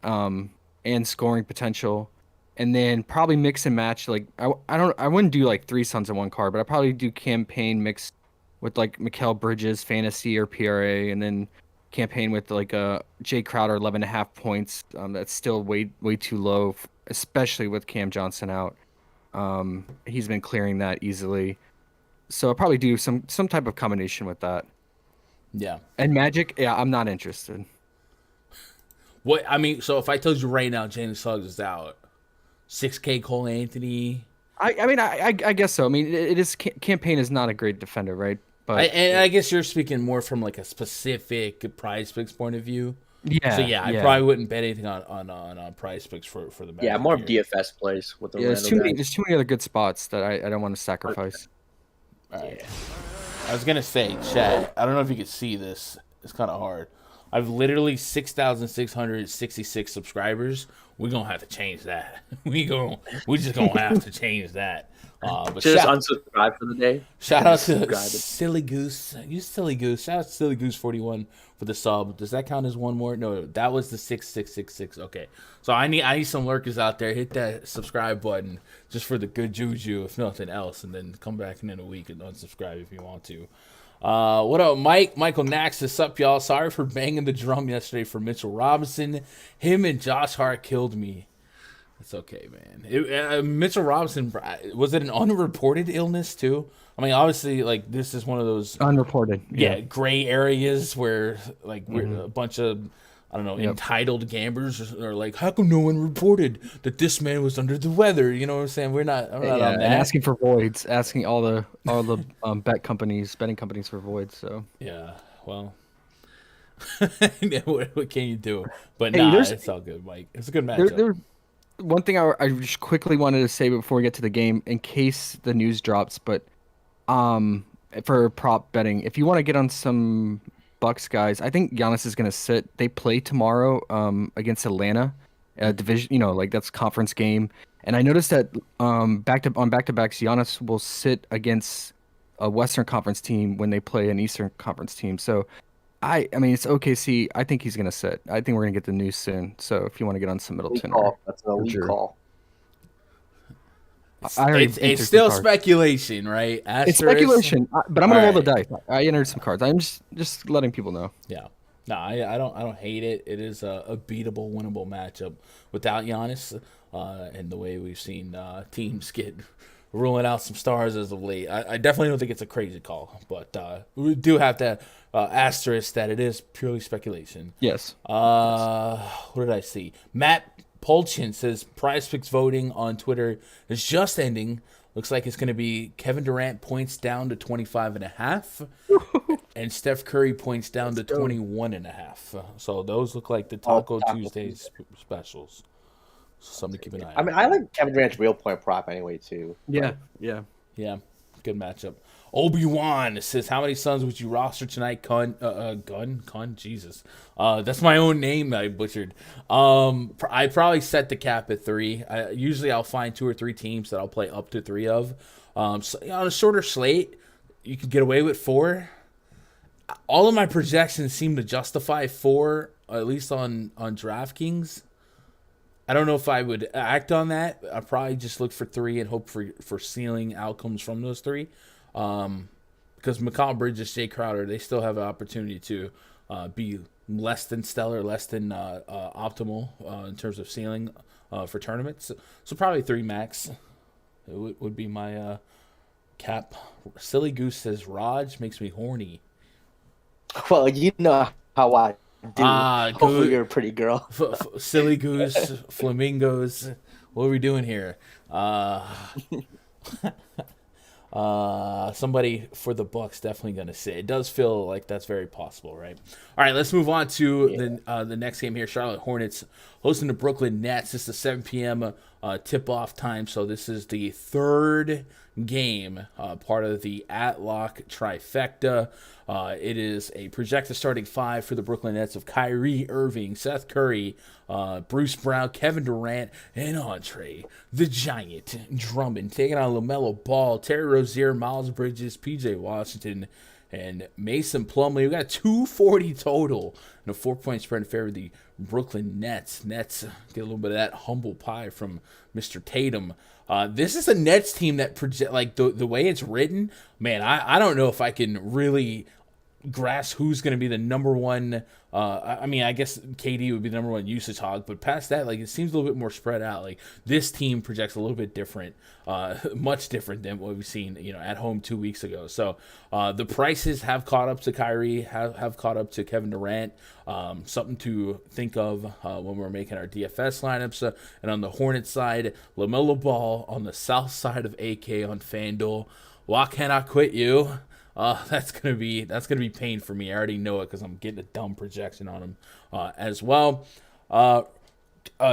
and scoring potential, and then probably mix and match. Like I wouldn't do like three Suns in one card, but I probably do Campaign mix with like Mikal Bridges fantasy or PRA, and then Campaign with like Jay Crowder 11.5 points. That's still way too low, especially with Cam Johnson out. He's been clearing that easily. So I'll probably do some type of combination with that. Yeah. And Magic, yeah, I'm not interested. What I mean, so if I told you right now Jalen Suggs is out, 6K Cole Anthony. I guess so. I mean, it is Campaign is not a great defender, right? But I guess you're speaking more from like a specific PrizePicks point of view. Yeah. So yeah, I probably wouldn't bet anything on PrizePicks for the Magic. Yeah, more of DFS plays with the there's too many other good spots that I don't want to sacrifice. All right. I was gonna say, chat. I don't know if you can see this. It's kind of hard. I've literally 6,666 subscribers. We're gonna have to change that. We just gonna have to change that. But just unsubscribe for the day. Shout out to Silly Goose. You Silly Goose. Shout out to Silly Goose 41 for the sub. Does that count as one more? No, that was the 6666. Okay. So I need some lurkers out there. Hit that subscribe button just for the good juju, if nothing else, and then come back in a week and unsubscribe if you want to. What up, Mike? Michael Naxis up, y'all. Sorry for banging the drum yesterday for Mitchell Robinson. Him and Josh Hart killed me. It's okay, man. Mitchell Robinson, was it an unreported illness too? I mean, obviously, like this is one of those unreported, gray areas where like we're a bunch of entitled gamblers are like, how come no one reported that this man was under the weather? You know what I'm saying? I'm not on that. And asking for voids, asking all the betting companies for voids. So yeah, well. what can you do? But it's all good, Mike. It's a good matchup. One thing I just quickly wanted to say before we get to the game, in case the news drops, but for prop betting, if you want to get on some Bucks guys, I think Giannis is going to sit. They play tomorrow against Atlanta, division. Like that's a conference game, and I noticed that back-to-backs, Giannis will sit against a Western Conference team when they play an Eastern Conference team. So. I mean, it's OKC. I think he's going to sit. I think we're going to get the news soon. So if you want to get on some Middleton. That's an elite call. It's still speculation, right? It's speculation, but I'm going to roll the dice. I entered some cards. I'm just letting people know. Yeah. No, I don't hate it. It is a beatable, winnable matchup without Giannis, and the way we've seen teams get ruling out some stars as of late. I definitely don't think it's a crazy call, but we do have to asterisk that it is purely speculation. Yes. What did I see? Matt Polchin says PrizePicks voting on Twitter is just ending. Looks like it's going to be Kevin Durant points down to 25.5 and Steph Curry points down to 21.5. So those look like the Taco Tuesday specials. Something to keep an eye on. I mean, I like Kevin Durant's real point prop anyway, too. Yeah. Good matchup. Obi-Wan says, how many Suns would you roster tonight? Jesus. That's my own name I butchered. I probably set the cap at 3. Usually I'll find 2 or 3 teams that I'll play up to 3 of. So, on a shorter slate, you can get away with 4. All of my projections seem to justify 4, at least on DraftKings. I don't know if I would act on that. I'd probably just look for 3 and hope for ceiling outcomes from those 3. Because Mikal Bridges, Jay Crowder, they still have an opportunity to be less than stellar, less than optimal in terms of ceiling for tournaments. So probably 3 max would be my cap. Silly Goose says, Raj makes me horny. Well, you know how I do. Hopefully you're a pretty girl. Silly Goose, flamingos. What are we doing here? Somebody for the Bucks definitely going to sit. It does feel like that's very possible, right? All right, let's move on to the next game here. Charlotte Hornets hosting the Brooklyn Nets. This is a 7 p.m. tip-off time. So this is the third game, part of the at-lock trifecta. It is a projected starting five for the Brooklyn Nets of Kyrie Irving, Seth Curry, Bruce Brown, Kevin Durant, and Andre the Giant Drummond, taking on LaMelo Ball, Terry Rozier, Miles Bridges, PJ Washington, and Mason Plumlee. We got 240 total and a 4-point spread in favor of the Brooklyn Nets. Nets get a little bit of that humble pie from Mr. Tatum. This is a Nets team that like the way it's written, man, I don't know if I can really grasp who's going to be the number one. I mean, I guess KD would be the number one usage hog, but past that, like, it seems a little bit more spread out. Like, this team projects a little bit different, much different than what we've seen, at home 2 weeks ago. So the prices have caught up to Kyrie, have caught up to Kevin Durant. Something to think of when we're making our DFS lineups. And on the Hornets side, LaMelo Ball on the south side of AK on Fanduel. Why can't I quit you? That's gonna be pain for me. I already know it because I'm getting a dumb projection on him as well.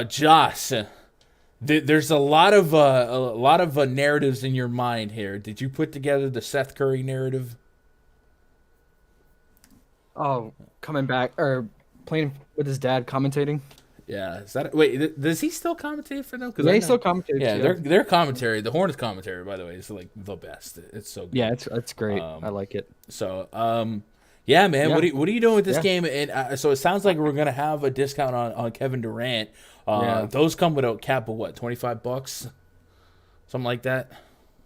Josh, there's a lot of narratives in your mind here. Did you put together the Seth Curry narrative? Oh, coming back or playing with his dad, commentating. Yeah, wait? Does he still commentate for them? Yeah, he still commentates. Yeah, their commentary, the Hornets commentary, by the way, is like the best. It's so good. Yeah, it's great. I like it. So, yeah, man. Yeah. What are you doing with this game? And so it sounds like we're gonna have a discount on Kevin Durant. Those come with a cap of what, $25, something like that.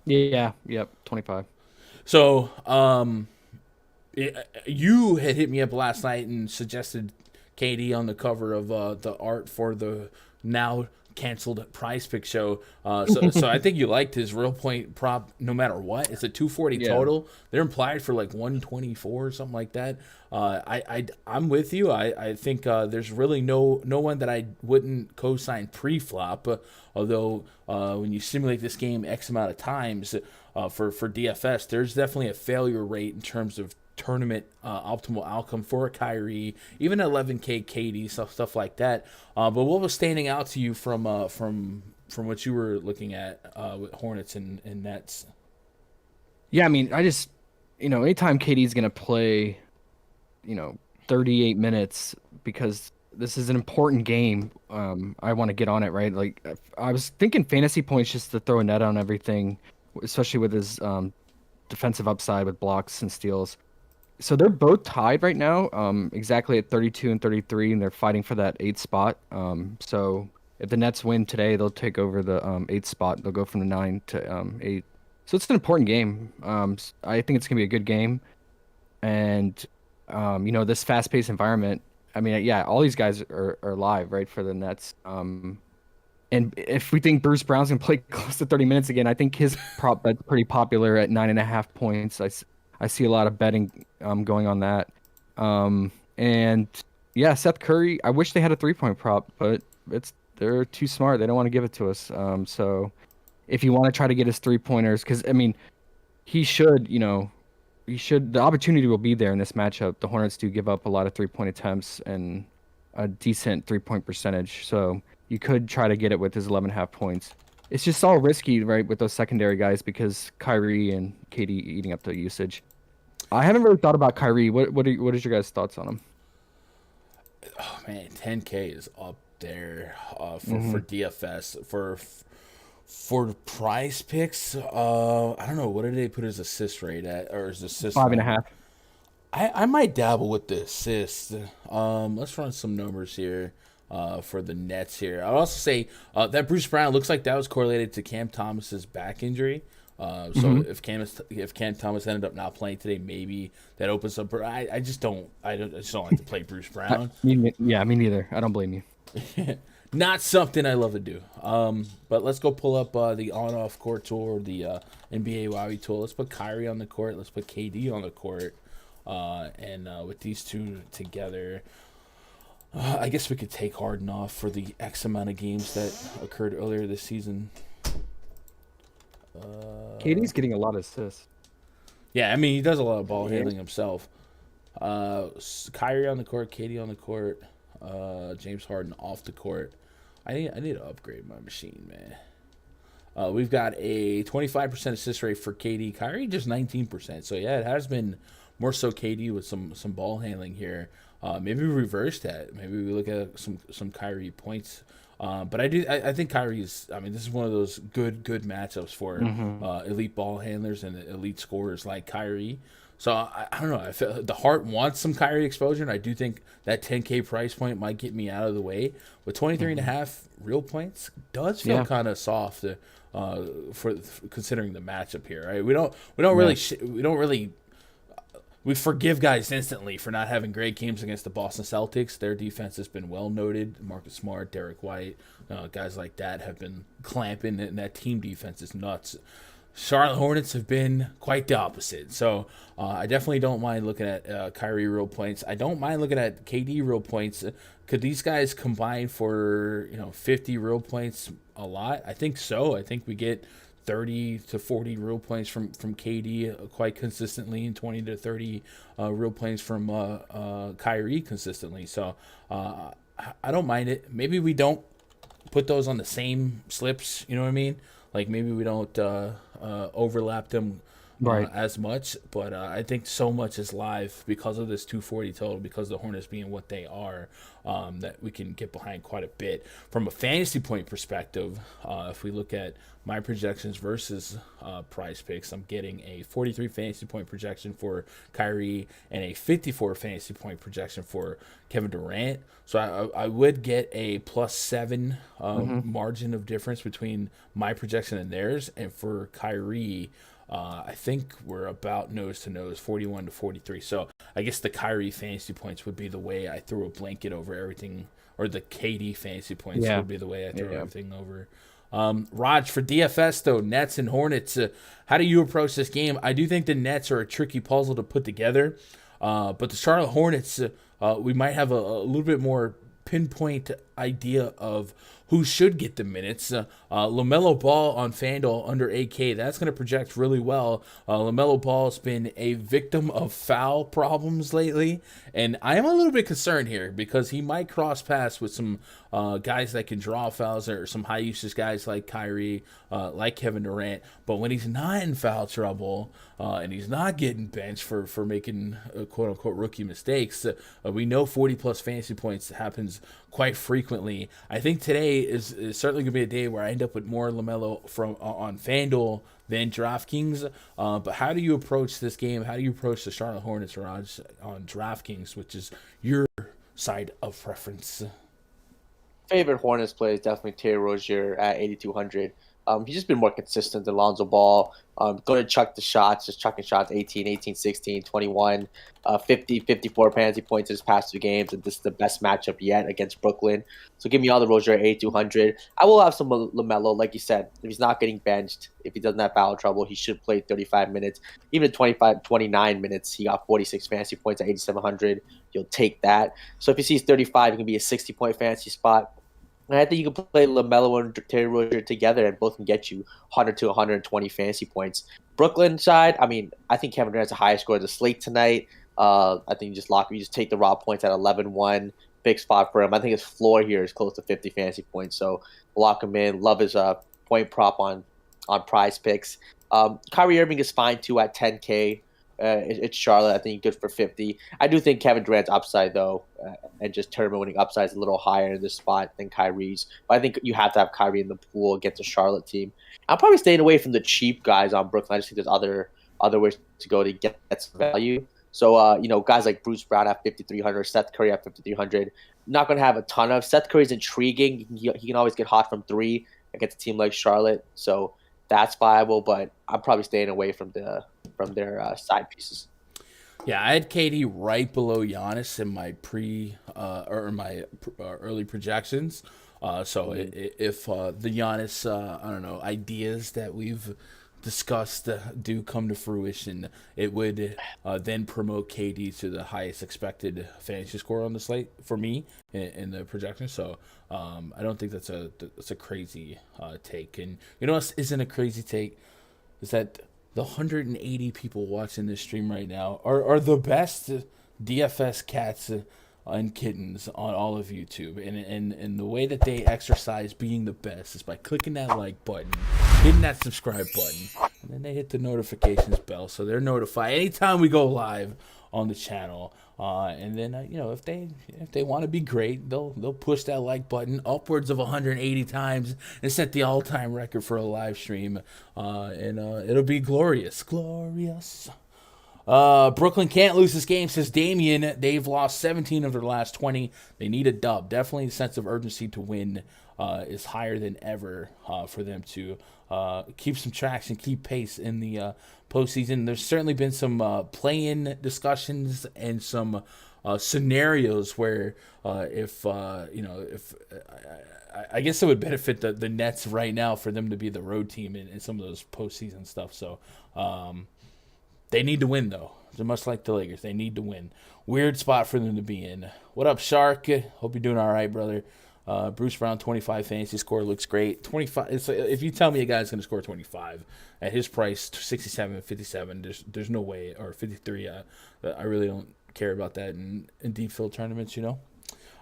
Yeah. Yep. 25. So, you had hit me up last night and suggested KD on the cover of the art for the now canceled PrizePicks show. So I think you liked his real point prop no matter what. It's a 240 total. They're implied for like 124 or something like that. I'm with you. I think there's really no one that I wouldn't co-sign pre-flop. Although when you simulate this game X amount of times for DFS, there's definitely a failure rate in terms of tournament optimal outcome for a Kyrie, even 11K KD, stuff like that. But what was standing out to you from what you were looking at with Hornets and Nets? Yeah, I mean, I just, anytime KD's going to play, 38 minutes, because this is an important game, I want to get on it, right? Like, I was thinking fantasy points just to throw a net on everything, especially with his defensive upside with blocks and steals. So they're both tied right now, exactly at 32 and 33, and they're fighting for that 8th spot. So if the Nets win today, they'll take over the 8th spot. They'll go from the 9 to 8. So it's an important game. I think it's going to be a good game. And, this fast-paced environment, I mean, yeah, all these guys are live, right, for the Nets. And if we think Bruce Brown's going to play close to 30 minutes again, I think his prop bet's pretty popular at 9.5 points. I see a lot of betting going on that. And yeah, Seth Curry, I wish they had a 3-point prop, but they're too smart. They don't want to give it to us. So if you want to try to get his 3-pointers, because I mean, the opportunity will be there in this matchup. The Hornets do give up a lot of 3-point attempts and a decent 3-point percentage. So you could try to get it with his 11.5 points. It's just all risky, right, with those secondary guys because Kyrie and KD eating up the usage. I haven't really thought about Kyrie. What is your guys' thoughts on him? Oh man, 10K is up there for DFS for PrizePicks. I don't know, what did they put his assist rate at, or his assist 5.5. I might dabble with the assist. Let's run some numbers here. For the Nets here, I'll also say that Bruce Brown looks like that was correlated to Cam Thomas's back injury. So if Cam Thomas ended up not playing today, maybe that opens up. But I just don't like to play Bruce Brown. Me neither. I don't blame you. Not something I love to do. But let's go pull up the on-off court tool, the NBA Wowie tool. Let's put Kyrie on the court. Let's put KD on the court. And with these two together, I guess we could take Harden off for the X amount of games that occurred earlier this season. KD's getting a lot of assists. Yeah, I mean, he does a lot of ball handling himself. Kyrie on the court, KD on the court, James Harden off the court. I need to upgrade my machine, man. We've got a 25% assist rate for KD. Kyrie just 19%. So yeah, it has been more so KD with some ball handling here. Maybe we reverse that. Maybe we look at some Kyrie points. But I think Kyrie's. I mean, this is one of those good matchups for elite ball handlers and elite scorers like Kyrie. So I don't know. I feel the heart wants some Kyrie exposure, and I do think that 10K price point might get me out of the way. But 23 and a half real points does feel kind of soft for considering the matchup here. Right? We don't really we forgive guys instantly for not having great games against the Boston Celtics. Their defense has been well noted. Marcus Smart, Derek White, guys like that have been clamping, and that team defense is nuts. Charlotte Hornets have been quite the opposite. So I definitely don't mind looking at Kyrie real points. I don't mind looking at KD real points. Could these guys combine for 50 real points a lot? I think so. I think we get 30 to 40 real points from KD quite consistently, and 20 to 30 real points from Kyrie consistently. So I don't mind it. Maybe we don't put those on the same slips. You know what I mean? Like maybe we don't overlap them as much, but I think so much is live because of this 240 total, because the Hornets being what they are, that we can get behind quite a bit. From a fantasy point perspective, if we look at my projections versus PrizePicks, I'm getting a 43 fantasy point projection for Kyrie and a 54 fantasy point projection for Kevin Durant. So I would get a +7 margin of difference between my projection and theirs. And for Kyrie, I think we're about nose to nose, 41 to 43. So I guess the Kyrie fantasy points would be the way I threw a blanket over everything, or the KD fantasy points would be the way I threw everything over. Raj, for DFS though, Nets and Hornets, how do you approach this game? I do think the Nets are a tricky puzzle to put together, but the Charlotte Hornets, we might have a little bit more pinpoint idea of who should get the minutes. LaMelo Ball on Fanduel under 8K, that's going to project really well. LaMelo Ball has been a victim of foul problems lately, and I am a little bit concerned here because he might cross paths with some guys that can draw fouls, or some high usage guys like Kyrie, like Kevin Durant. But when he's not in foul trouble and he's not getting benched for making quote unquote rookie mistakes, we know 40 plus fantasy points happens quite frequently. I think today is certainly going to be a day where I end up with more LaMelo from on FanDuel than DraftKings. But how do you approach this game? How do you approach the Charlotte Hornets, Raj, on DraftKings, which is your side of preference? Favorite Hornets play is definitely Terry Rozier at 8,200. He's just been more consistent than Lonzo Ball. Going to chuck the shots, just chucking shots, 18, 16, 21, 50, 54 fantasy points in his past 2 games, and this is the best matchup yet against Brooklyn. So give me all the Rozier at 8,200. I will have some LaMelo, like you said. If he's not getting benched, if he doesn't have foul trouble, he should play 35 minutes. Even 29 minutes, he got 46 fantasy points at 8,700. You'll take that. So if he sees 35, it can be a 60-point fantasy spot. And I think you can play LaMelo and Terry Rozier together, and both can get you 100 to 120 fantasy points. Brooklyn side, I mean, I think Kevin Durant's the highest score of the slate tonight. I think you just take the raw points at 11-1, big spot for him. I think his floor here is close to 50 fantasy points, so lock him in. Love his point prop on PrizePicks. Kyrie Irving is fine too at 10K. It's Charlotte. I think good for 50. I do think Kevin Durant's upside, though, and just tournament winning upside is a little higher in this spot than Kyrie's. But I think you have to have Kyrie in the pool against a Charlotte team. I'm probably staying away from the cheap guys on Brooklyn. I just think there's other ways to go to get some value. So, guys like Bruce Brown at 5,300, Seth Curry at 5,300. Not going to have a ton of. Seth Curry's intriguing. He can always get hot from 3 against a team like Charlotte. So that's viable, but I'm probably staying away from their side pieces. Yeah, I had KD right below Giannis in my early projections. So if the Giannis, ideas that we've discussed do come to fruition, it would then promote KD to the highest expected fantasy score on the slate for me in the projection. So I don't think that's a crazy take. And you know what isn't a crazy take is that the 180 people watching this stream right now are the best DFS cats and kittens on all of YouTube, and the way that they exercise being the best is by clicking that like button, hitting that subscribe button, and then they hit the notifications bell so they're notified anytime we go live on the channel. And then if they want to be great, they'll push that like button upwards of 180 times and set the all-time record for a live stream, and it'll be glorious. Brooklyn can't lose this game, says Damian. They've lost 17 of their last 20. They need a dub. Definitely the sense of urgency to win is higher than ever for them to keep some traction, keep pace in the postseason. There's certainly been some play-in discussions and some scenarios where if I guess it would benefit the Nets right now for them to be the road team in some of those postseason stuff. So they need to win, though. They're much like the Lakers. They need to win. Weird spot for them to be in. What up, Shark? Hope you're doing all right, brother. Bruce Brown, 25 fantasy score, looks great. 25. If you tell me a guy's going to score 25 at his price, 67, 57, there's no way, or 53. I really don't care about that in deep field tournaments,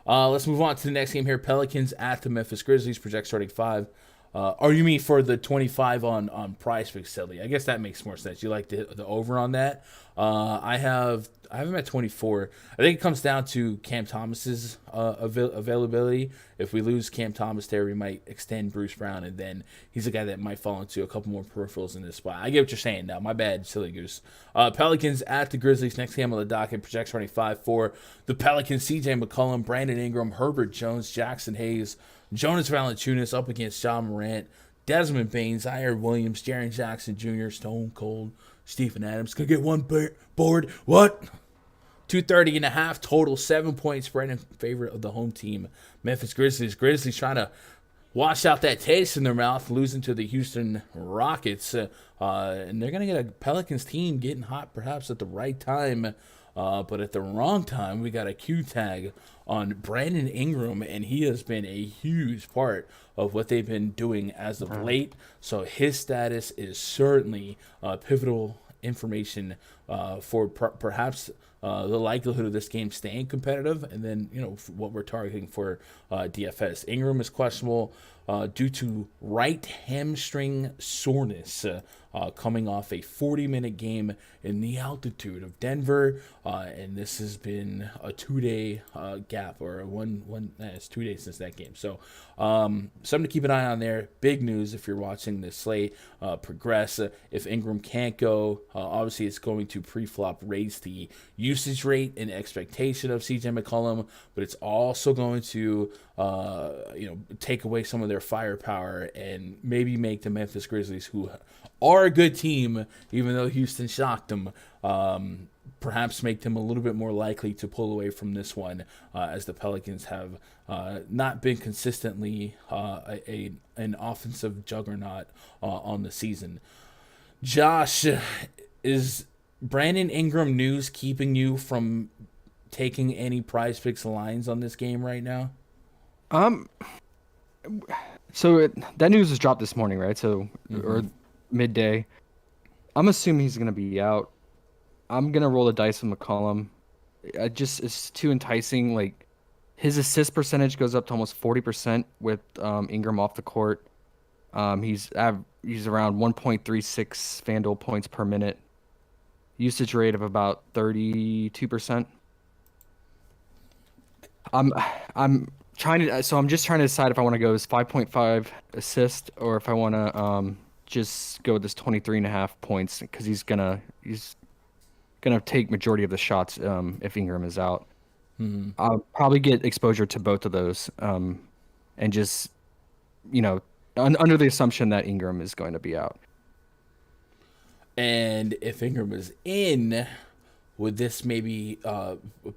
Let's move on to the next game here. Pelicans at the Memphis Grizzlies. Project starting 5. Or you mean for the 25 on PrizePicks, silly? I guess that makes more sense. You like the over on that? I have him at 24. I think it comes down to Cam Thomas's availability. If we lose Cam Thomas there, we might extend Bruce Brown, and then he's a guy that might fall into a couple more peripherals in this spot. I get what you're saying now. My bad, silly goose. Pelicans at the Grizzlies. Next game on the docket. Project starting 5 for the Pelicans. CJ McCollum, Brandon Ingram, Herbert Jones, Jackson Hayes, Jonas Valanciunas up against John Morant, Desmond Bain, Zaire Williams, Jaren Jackson Jr., Stone Cold, Stephen Adams. Could get one board. What? 230.5 total, 7-point spread in favor of the home team, Memphis Grizzlies. Grizzlies trying to wash out that taste in their mouth, losing to the Houston Rockets. And they're going to get a Pelicans team getting hot perhaps at the right time. But at the wrong time, we got a Q tag on Brandon Ingram, and he has been a huge part of what they've been doing as of late. So his status is certainly pivotal information for perhaps the likelihood of this game staying competitive, and then what we're targeting for DFS. Ingram is questionable due to right hamstring soreness, coming off a 40-minute game in the altitude of Denver, and this has been a 2-day gap, or it's 2 days since that game. So something to keep an eye on there. Big news if you're watching this slate progress. If Ingram can't go, obviously it's going to pre-flop raise the usage rate and expectation of CJ McCollum, but it's also going to take away some of their firepower and maybe make the Memphis Grizzlies, who are a good team, even though Houston shocked them, perhaps make them a little bit more likely to pull away from this one, as the Pelicans have not been consistently an offensive juggernaut on the season. Josh, is Brandon Ingram news keeping you from taking any PrizePicks lines on this game right now? So that news was dropped this morning, right? So or midday. I'm assuming he's gonna be out. I'm gonna roll the dice with McCollum. It's too enticing. Like, his assist percentage goes up to almost 40% with Ingram off the court. He's around 1.36 Fanduel points per minute. Usage rate of about 32%. I'm just trying to decide if I want to go as 5.5 assist or if I want to just go with this 23.5 points, because he's gonna take majority of the shots if Ingram is out. I'll probably get exposure to both of those, and just under the assumption that Ingram is going to be out. And if Ingram is in, would this maybe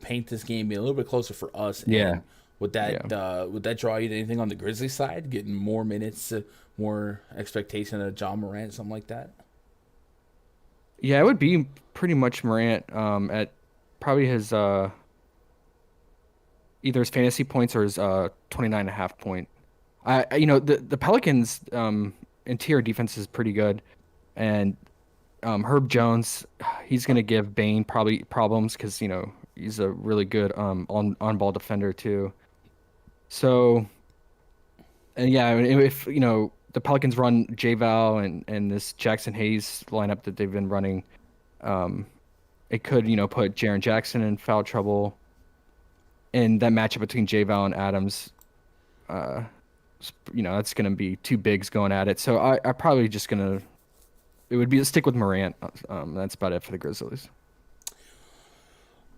paint this game be a little bit closer for us? Yeah. And would that draw you to anything on the Grizzlies side, getting more minutes, more expectation of John Morant, something like that? Yeah, it would be pretty much Morant at probably his either his fantasy points or his 29.5 point. The Pelicans interior defense is pretty good, and Herb Jones, he's gonna give Bane probably problems because He's a really good on ball defender too. So, and yeah, I mean, if the Pelicans run J-Val and this Jackson Hayes lineup that they've been running, it could put Jaren Jackson in foul trouble. And that matchup between J-Val and Adams, that's going to be two bigs going at it. So I probably just it would be to stick with Morant. That's about it for the Grizzlies.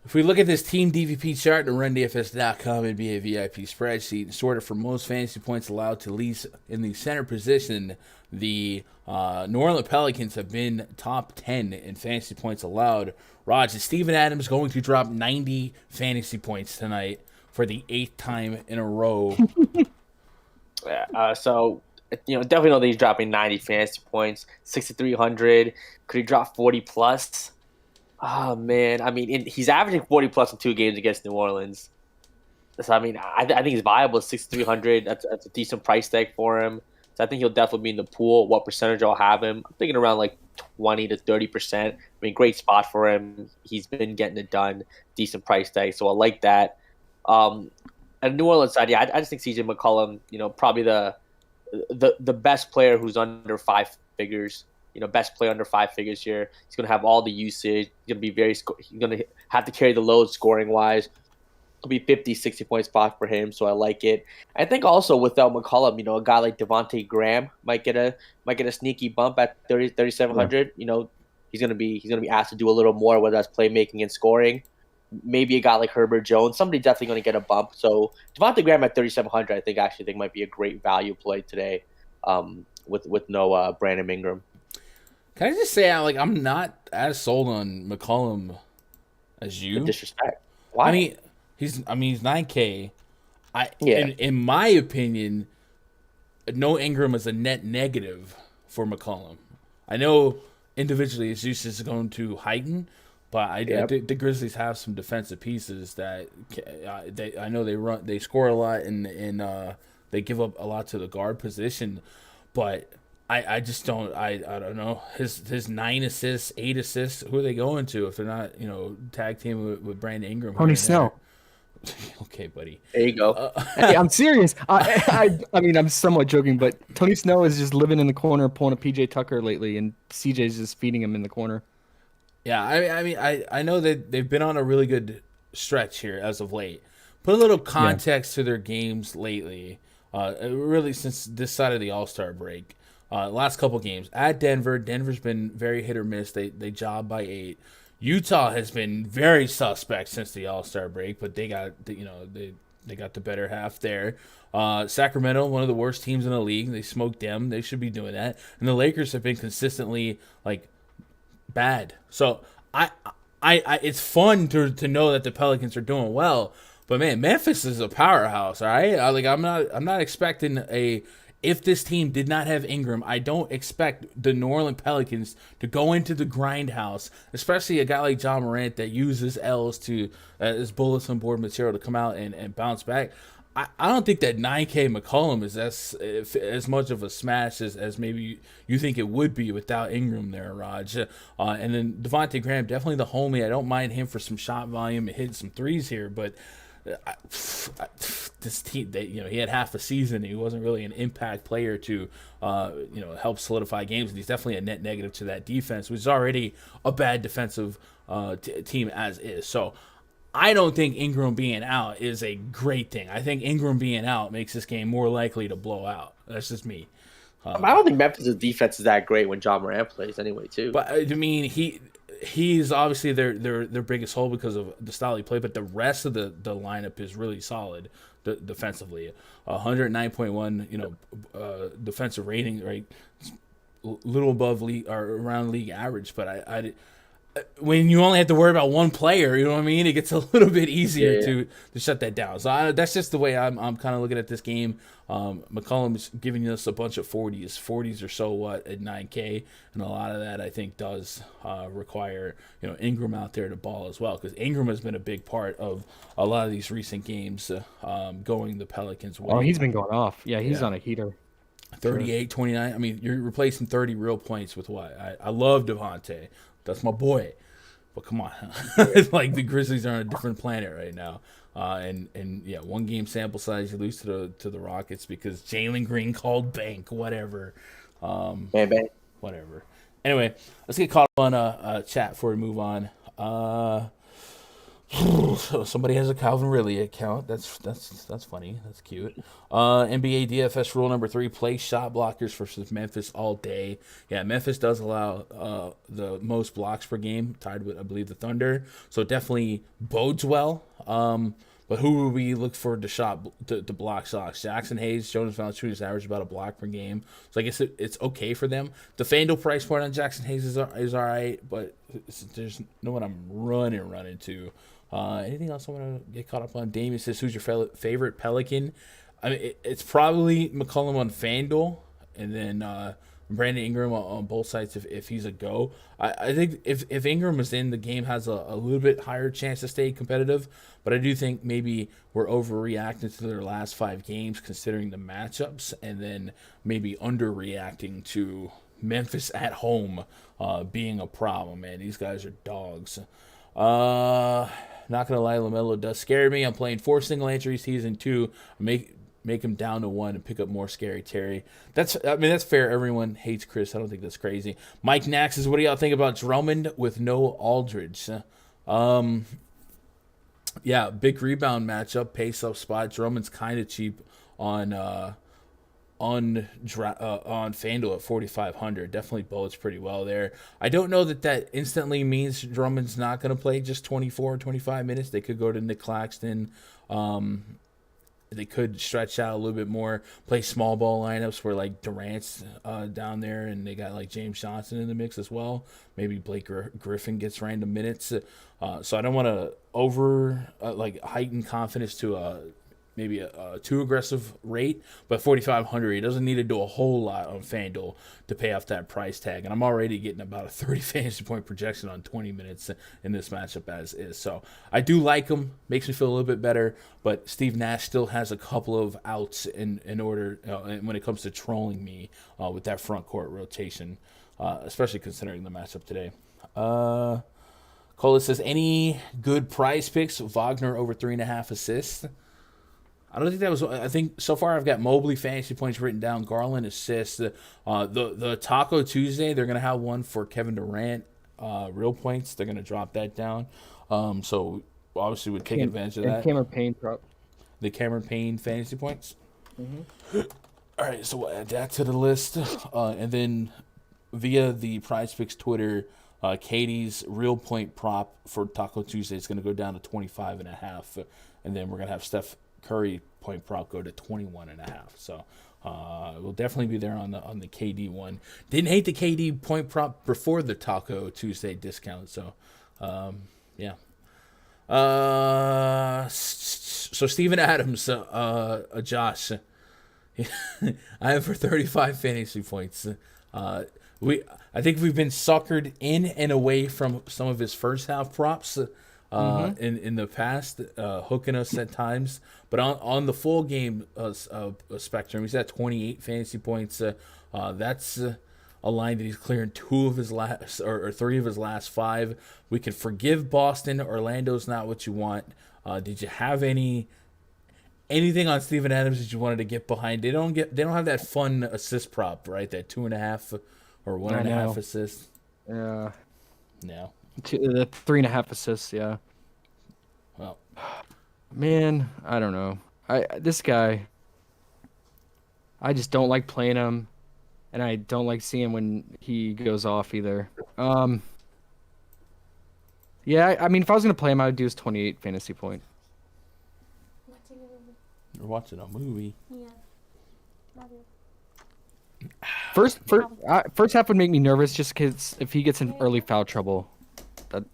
If we look at this team DVP chart on RunDFS.com, it'd be a VIP spreadsheet and sorted for most fantasy points allowed to lease in the center position. The New Orleans Pelicans have been top 10 in fantasy points allowed. Raj, is Steven Adams going to drop 90 fantasy points tonight for the 8th time in a row? So definitely know that he's dropping 90 fantasy points, 6,300. Could he drop 40 plus? Oh man, I mean, he's averaging 40 plus in 2 games against New Orleans. So I mean, I think he's viable. 6,300. That's a decent price tag for him. So I think he'll definitely be in the pool. What percentage I'll have him? I'm thinking around like 20 to 30%. I mean, great spot for him. He's been getting it done. Decent price tag, so I like that. And New Orleans side, yeah, I just think CJ McCollum, probably the best player who's under 5 figures. Best player under 5 figures here. He's going to have all the usage. He's going to be he's going to have to carry the load scoring wise. It'll be 50, 60 point spot for him, so I like it. I think also without McCollum, a guy like Devontae Graham might get a sneaky bump at 3,700. Yeah. He's going to be asked to do a little more, whether that's playmaking and scoring. Maybe a guy like Herbert Jones, somebody definitely going to get a bump. So Devontae Graham at 3,700, I think might be a great value play today, with no Brandon Ingram. Can I just say, I'm not as sold on McCollum as you? The disrespect. Why? I mean, he's 9K. In my opinion, no Ingram is a net negative for McCollum. I know individually his use is going to heighten, but I think the Grizzlies have some defensive pieces that I know they score a lot and they give up a lot to the guard position, but I just don't I don't know his 9 assists, 8 assists. Who are they going to if they're not tag team with Brandon Ingram? Tony Snell. Okay, buddy. There you go. Hey, I'm serious. I mean, I'm somewhat joking, but Tony Snell is just living in the corner, pulling a PJ Tucker lately, and CJ's just feeding him in the corner. Yeah, I mean, I know that they've been on a really good stretch here as of late. Put a little context to their games lately, really since this side of the All-Star break. Last couple games at Denver. Denver's been very hit or miss. They job by 8. Utah has been very suspect since the All-Star break, but they got they got the better half there. Sacramento, one of the worst teams in the league. They smoked them. They should be doing that. And the Lakers have been consistently bad. So I it's fun to know that the Pelicans are doing well. But man, Memphis is a powerhouse. All right, I'm not expecting if this team did not have Ingram, I don't expect the New Orleans Pelicans to go into the grindhouse, especially a guy like Ja Morant that uses L's to as bulletin board material to come out and bounce back. I don't think that 9K McCollum is as much of a smash as maybe you think it would be without Ingram there, Raj. And then Devontae Graham, definitely the homie. I don't mind him for some shot volume and hitting some threes here, but this team, he had half a season. He wasn't really an impact player to, help solidify games. And he's definitely a net negative to that defense, which is already a bad defensive team as is. So I don't think Ingram being out is a great thing. I think Ingram being out makes this game more likely to blow out. That's just me. I don't think Memphis' defense is that great when Ja Morant plays anyway, too. But I mean, he's obviously their biggest hole because of the style he played, but the rest of the lineup is really solid defensively. 109.1 defensive rating, right? A little above league or around league average, but I when you only have to worry about one player, you know what I mean? It gets a little bit easier to shut that down. So that's just the way I'm kind of looking at this game. McCollum's giving us a bunch of 40s. 40s or so what at 9K, and a lot of that I think does require Ingram out there to ball as well, because Ingram has been a big part of a lot of these recent games going the Pelicans' way. Oh, he's been going off. Yeah, he's on a heater. 38, 29. I mean, you're replacing 30 real points with what? I love Devontae. That's my boy. But come on, like the Grizzlies are on a different planet right now. And yeah, 1 game sample size, you lose to the Rockets because Jalen Green called bank, whatever. Bang. Whatever. Anyway, let's get caught up on a chat before we move on. So somebody has a Calvin Ridley account. That's funny. That's cute. NBA DFS rule number 3: play shot blockers versus Memphis all day. Yeah, Memphis does allow the most blocks per game, tied with I believe the Thunder. So it definitely bodes well. But who would we look for to block shots? Jackson Hayes, Jonas Valanciunas average about a block per game. So I guess it's okay for them. The Fanduel price point on Jackson Hayes is all right, but there's no one I'm running to. Anything else I want to get caught up on? Damien says, who's your favorite Pelican? I mean, it's probably McCollum on FanDuel, and then Brandon Ingram on both sides if he's a go. I think if Ingram is in, the game has a little bit higher chance to stay competitive, but I do think maybe we're overreacting to their last 5 games considering the matchups, and then maybe underreacting to Memphis at home being a problem. Man, these guys are dogs. Not gonna lie, LaMelo does scare me. I'm playing 4 single entry season 2. Make him down to 1 and pick up more scary Terry. That's fair. Everyone hates Chris. I don't think that's crazy. Mike Nax says, what do y'all think about Drummond with no Aldridge? Yeah, big rebound matchup, pace up spot. Drummond's kind of cheap on FanDuel at 4,500. Definitely bodes pretty well there. I don't know that instantly means Drummond's not going to play just 24 or 25 minutes. They could go to Nick Claxton. They could stretch out a little bit more, play small ball lineups where like Durant's down there, and they got like James Johnson in the mix as well. Maybe Blake Griffin gets random minutes. So I don't want to heighten confidence to maybe a too aggressive rate, but 4,500, he doesn't need to do a whole lot on FanDuel to pay off that price tag. And I'm already getting about a 30 fantasy point projection on 20 minutes in this matchup as is. So I do like him, makes me feel a little bit better, but Steve Nash still has a couple of outs in order when it comes to trolling me with that front court rotation, especially considering the matchup today. Cola says, any good prize picks? Wagner over 3.5 assists. I don't think that was. I think so far I've got Mobley fantasy points written down. Garland assists. The Taco Tuesday, they're gonna have one for Kevin Durant. Real points. They're gonna drop that down. So obviously would take advantage of that. Cameron Payne prop. The Cameron Payne fantasy points. Mm-hmm. All right, so we'll add that to the list, and then via the PrizePicks Twitter, Katie's real point prop for Taco Tuesday is gonna go down to 25.5, and then we're gonna have Steph Curry point prop go to 21.5. So we'll definitely be there on the KD one. Didn't hate the KD point prop before the Taco Tuesday discount. So yeah. So Steven Adams, Josh, I have for 35 fantasy points. I think we've been suckered in and away from some of his first half props. In the past, hooking us at times, but on the full game spectrum, he's at 28 fantasy points. That's a line that he's clearing 2 of his last or 3 of his last 5. We can forgive Boston. Orlando's not what you want. Did you have anything on Steven Adams that you wanted to get behind? They don't have that fun assist prop, right? That 2.5 or 1.5 assists. Yeah. No. The 3.5 assists, yeah. Well, man, I don't know. This guy, I just don't like playing him, and I don't like seeing when he goes off either. Yeah, I mean, if I was gonna play him, I would do his 28 fantasy point. You're watching a movie. Yeah. First half would make me nervous just because if he gets in early foul trouble.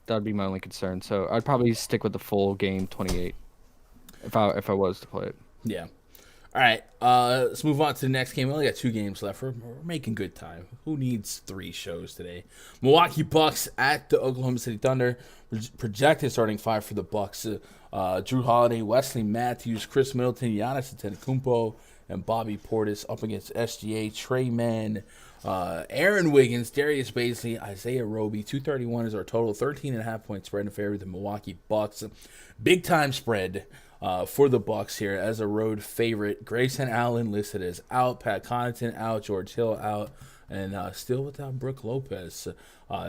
That'd be my only concern. So I'd probably stick with the full game 28 if I was to play it. Yeah. All right. Let's move on to the next game. We only got 2 games left. We're making good time. Who needs 3 shows today? Milwaukee Bucks at the Oklahoma City Thunder. Projected starting 5 for the Bucks. Drew Holiday, Wesley Matthews, Chris Middleton, Giannis Antetokounmpo, and Bobby Portis up against SGA, Trey Mann, Aaron Wiggins, Darius Baisley, Isaiah Roby. 231 is our total. 13.5 point spread in favor of the Milwaukee Bucks. Big time spread for the Bucks here as a road favorite. Grayson Allen listed as out. Pat Connaughton out. George Hill out. And still without Brook Lopez.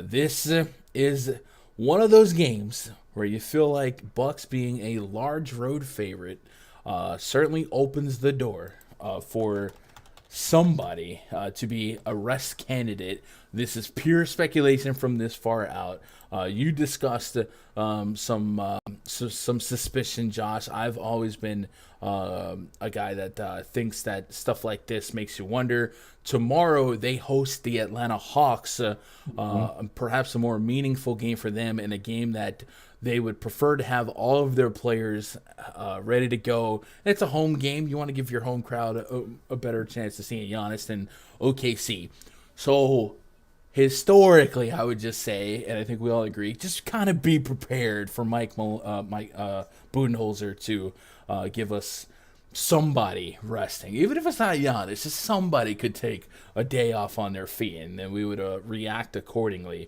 This is one of those games where you feel like Bucks being a large road favorite certainly opens the door for somebody to be a rest candidate. This is pure speculation from this far out. You discussed some suspicion, Josh. I've always been a guy that thinks that stuff like this makes you wonder. Tomorrow they host the Atlanta Hawks, perhaps a more meaningful game for them, and a game that they would prefer to have all of their players ready to go. It's a home game. You want to give your home crowd a better chance to see Giannis than OKC. So historically, I would just say, and I think we all agree, just kind of be prepared for Mike Budenholzer to give us somebody resting. Even if it's not Giannis, just somebody could take a day off on their feet, and then we would react accordingly.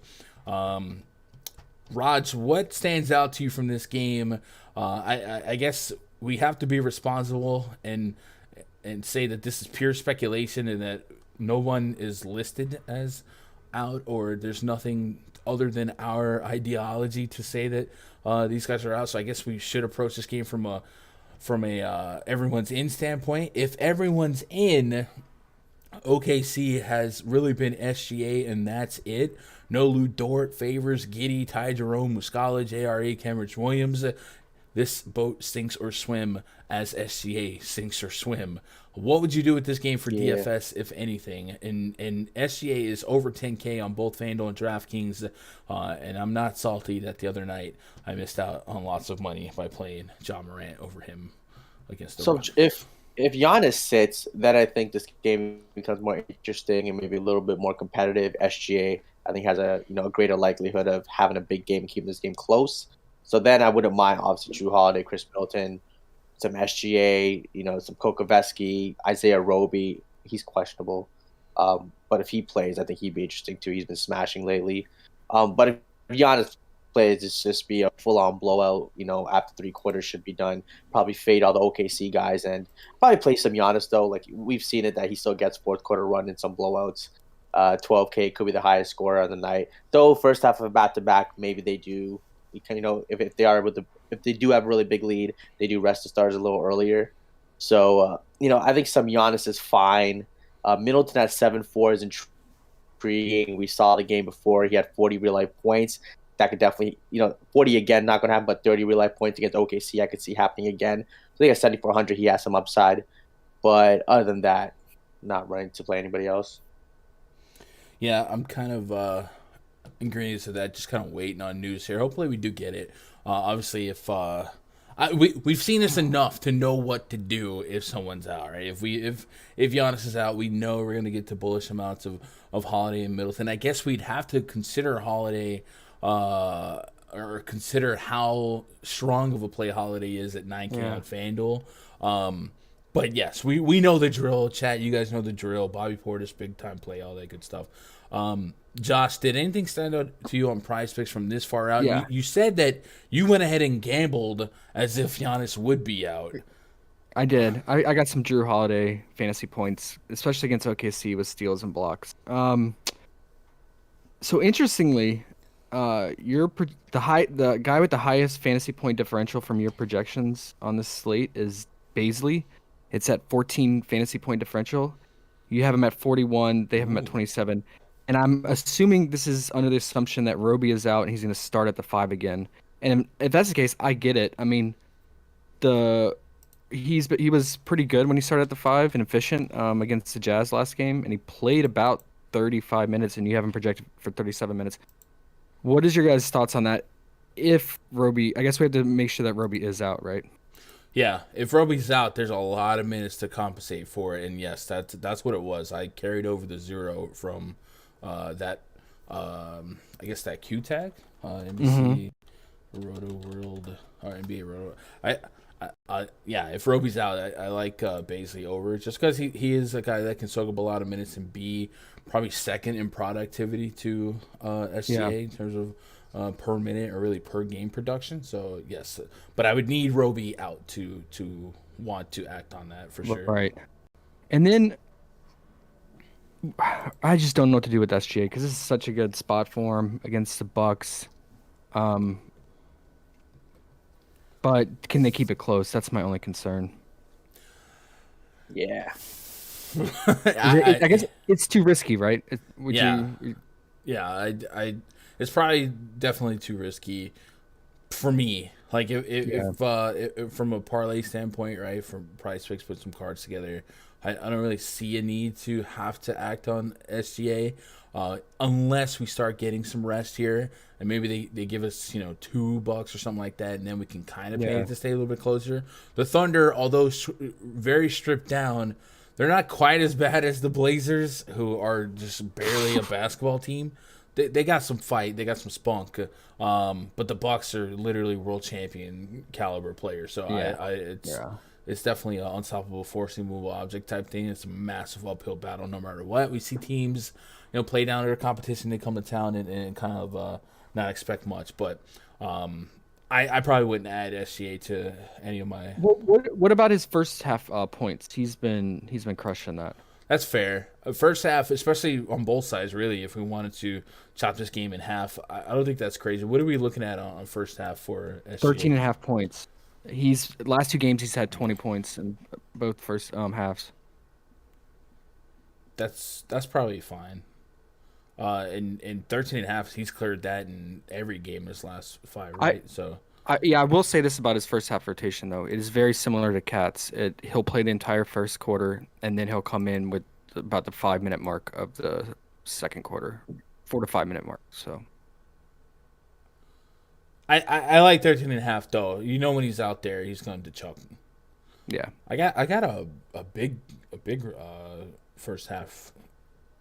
Raj, what stands out to you from this game? I guess we have to be responsible and say that this is pure speculation and that no one is listed as out, or there's nothing other than our ideology to say that these guys are out. So I guess we should approach this game from a everyone's in standpoint. If everyone's in, OKC has really been SGA, and that's it. No Lou Dort, Favors, Giddey, Ty Jerome, Muscala, JRE, Cambridge Williams. This boat sinks or swim as SGA sinks or swim. What would you do with this game for DFS, if anything? And SGA is over 10K on both Fanduel and DraftKings, and I'm not salty that the other night I missed out on lots of money by playing John Morant over him against the Rockets. If Giannis sits, then I think this game becomes more interesting and maybe a little bit more competitive. SGA, I think, has a greater likelihood of having a big game, keeping this game close. So then I wouldn't mind, obviously, Drew Holiday, Chris Middleton, some SGA, some Kokoveski, Isaiah Roby. He's questionable. But if he plays, I think he'd be interesting too. He's been smashing lately. But if Giannis plays, it's just be a full-on blowout. After 3 quarters should be done. Probably fade all the OKC guys and probably play some Giannis, though. Like, we've seen it that he still gets fourth quarter run in some blowouts. 12K could be the highest scorer of the night. Though first half of a back-to-back, maybe they do. If they do have a really big lead, they do rest the stars a little earlier. So, I think some Giannis is fine. Middleton at 7-4 is intriguing. We saw the game before. He had 40 real-life points. That could definitely, 40 again, not going to happen, but 30 real-life points against OKC I could see happening again. I think at 7,400 he has some upside. But other than that, not running to play anybody else. Yeah, I'm kind of ingredients of that, just kind of waiting on news here. Hopefully we do get it. Obviously, if we've seen this enough to know what to do if someone's out, right? If Giannis is out, we know we're going to get to bullish amounts of Holiday and Middleton. I guess we'd have to consider Holiday or consider how strong of a play Holiday is at 9K on FanDuel. But yes, we know the drill. Chat, you guys know the drill. Bobby Portis, big time play, all that good stuff. Josh, did anything stand out to you on PrizePicks from this far out? Yeah. You said that you went ahead and gambled as if Giannis would be out. I did. I got some Drew Holiday fantasy points, especially against OKC with steals and blocks. So interestingly, the guy with the highest fantasy point differential from your projections on this slate is Baisley. It's at 14 fantasy point differential. You have him at 41. They have him at 27. And I'm assuming this is under the assumption that Roby is out and he's going to start at the 5 again. And if that's the case, I get it. I mean, he was pretty good when he started at the 5 and efficient against the Jazz last game, and he played about 35 minutes, and you have him projected for 37 minutes. What is your guys' thoughts on that? If Roby, I guess we have to make sure that Roby is out, right? Yeah, if Roby's out, there's a lot of minutes to compensate for it, and yes, that's what it was. I carried over the 0 from that Q tag, NBC Roto World or NBA Roto. Yeah, if Roby's out, I like Baisley over just because he is a guy that can soak up a lot of minutes and be probably second in productivity to SGA in terms of per minute or really per game production. So yes, but I would need Roby out to want to act on that for sure. Right. And then I just don't know what to do with SGA because this is such a good spot for him against the Bucks. But can they keep it close? That's my only concern. Yeah. I guess it's too risky, right? Yeah, it's probably definitely too risky for me. Like if from a parlay standpoint, right? From PrizePicks, put some cards together. I don't really see a need to have to act on SGA unless we start getting some rest here, and maybe they give us $2 or something like that, and then we can kind of pay it to stay a little bit closer. The Thunder, although very stripped down, they're not quite as bad as the Blazers, who are just barely a basketball team. They got some fight, they got some spunk, but the Bucks are literally world champion caliber players. So it's definitely an unstoppable force, immovable object type thing. It's a massive uphill battle no matter what. We see teams, play down their competition. They come to town and kind of not expect much. But I probably wouldn't add SGA to any of my. What about his first half points? He's been crushing that. That's fair. First half, especially on both sides, really, if we wanted to chop this game in half, I don't think that's crazy. What are we looking at on first half for SGA? 13.5 points. Last 2 games he's had 20 points in both first halves. That's probably fine. In 13.5, he's cleared that in every game his last 5, right? I will say this about his first half rotation though. It is very similar to Cat's. He'll play the entire first quarter and then he'll come in with about the 5-minute mark of the second quarter, 4 to 5 minute mark. So. I like 13.5 though. When he's out there, he's going to chuck. Yeah. I got a big first half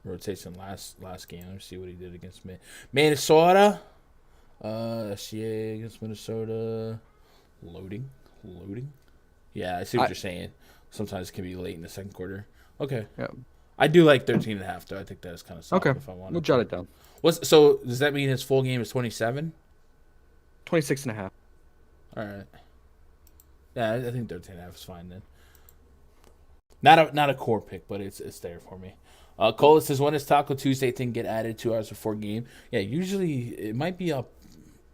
rotation last game. Let me see what he did against Minnesota. SGA against Minnesota. Loading. Yeah, I see what you're saying. Sometimes it can be late in the second quarter. Okay. Yeah. I do like 13.5 though. I think that's kind of solid if I want. We'll jot it down. So does that mean his full game is 27? 26.5. All right. Yeah, I think 13.5 is fine then. Not a core pick, but it's there for me. Cole says, when does Taco Tuesday thing get added 2 hours before game? Yeah, usually it might be up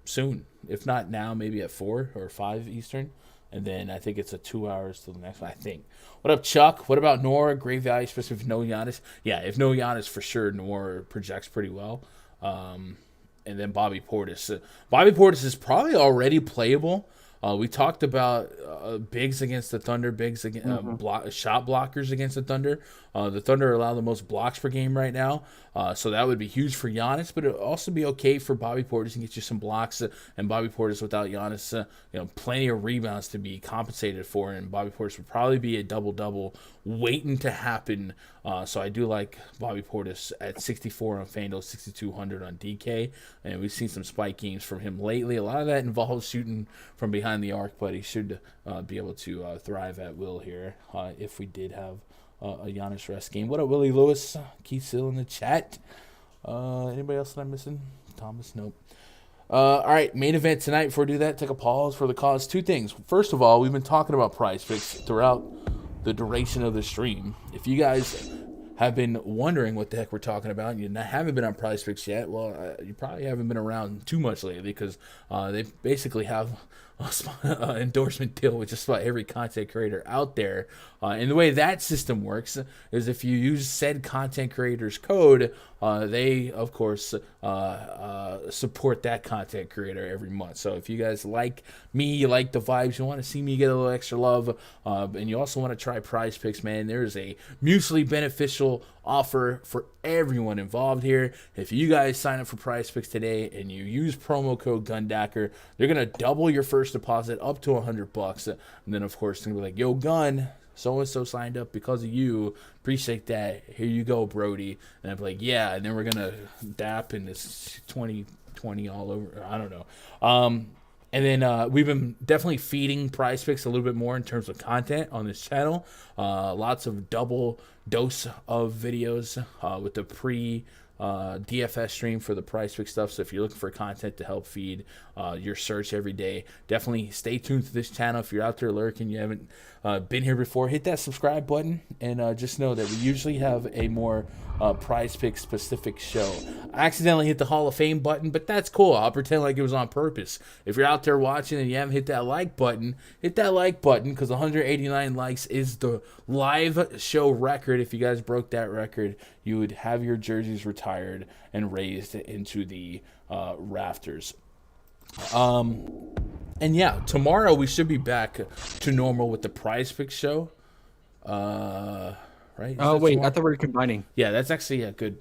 soon. If not now, maybe at 4 or 5 Eastern. And then I think it's 2 hours till the next one, I think. What up, Chuck? What about Nora? Great value, especially if no Giannis. Yeah, if no Giannis, for sure, Nora projects pretty well. And then Bobby Portis. Bobby Portis is probably already playable. We talked about bigs against the Thunder, bigs against shot blockers against the Thunder. The Thunder allow the most blocks per game right now, so that would be huge for Giannis. But it would also be okay for Bobby Portis and get you some blocks. And Bobby Portis without Giannis, plenty of rebounds to be compensated for. And Bobby Portis would probably be a double waiting to happen. So I do like Bobby Portis at 64 on Fanduel, 6,200 on DK, and we've seen some spike games from him lately. A lot of that involves shooting from behind the arc, but he should be able to thrive at will here if we did have a Giannis rest game. What up, Willie Lewis? Keith still in the chat. Anybody else that I'm missing? Thomas? Nope. All right, main event tonight. Before we do that, take a pause for the cause. 2 things. First of all, we've been talking about PrizePicks throughout the duration of the stream. If you guys have been wondering what the heck we're talking about and you haven't been on PrizePicks yet, well, you probably haven't been around too much lately because they basically have an endorsement deal with just about every content creator out there. And the way that system works is if you use said content creator's code, they, of course, support that content creator every month. So if you guys like me, you like the vibes, you want to see me get a little extra love, and you also want to try PrizePicks, man, there is a mutually beneficial offer for everyone involved here. If you guys sign up for PrizePicks today and you use promo code GUNDACKER, they're going to double your first deposit up to $100. And then, of course, they're going to be like, yo, Gun, so-and-so signed up because of you. Appreciate that. Here you go, Brody. And I'm like, yeah. And then we're going to dap and it's 2020 all over. I don't know. And then we've been definitely feeding PrizePicks a little bit more in terms of content on this channel. Lots of double dose of videos with the DFS stream for the PrizePicks stuff. So if you're looking for content to help feed your search every day, definitely stay tuned to this channel. If you're out there lurking, you haven't been here before, hit that subscribe button, and just know that we usually have a more PrizePicks specific show. I accidentally hit the Hall of Fame button, but that's cool. I'll pretend like it was on purpose. If you're out there watching and you haven't hit that like button, hit that like button, because 189 likes is the live show record. If you guys broke that record, you would have your jerseys retired and raised into the rafters. And yeah, tomorrow we should be back to normal with the PrizePicks show. Right? Oh wait, tomorrow? I thought we were combining. Yeah, that's actually a good.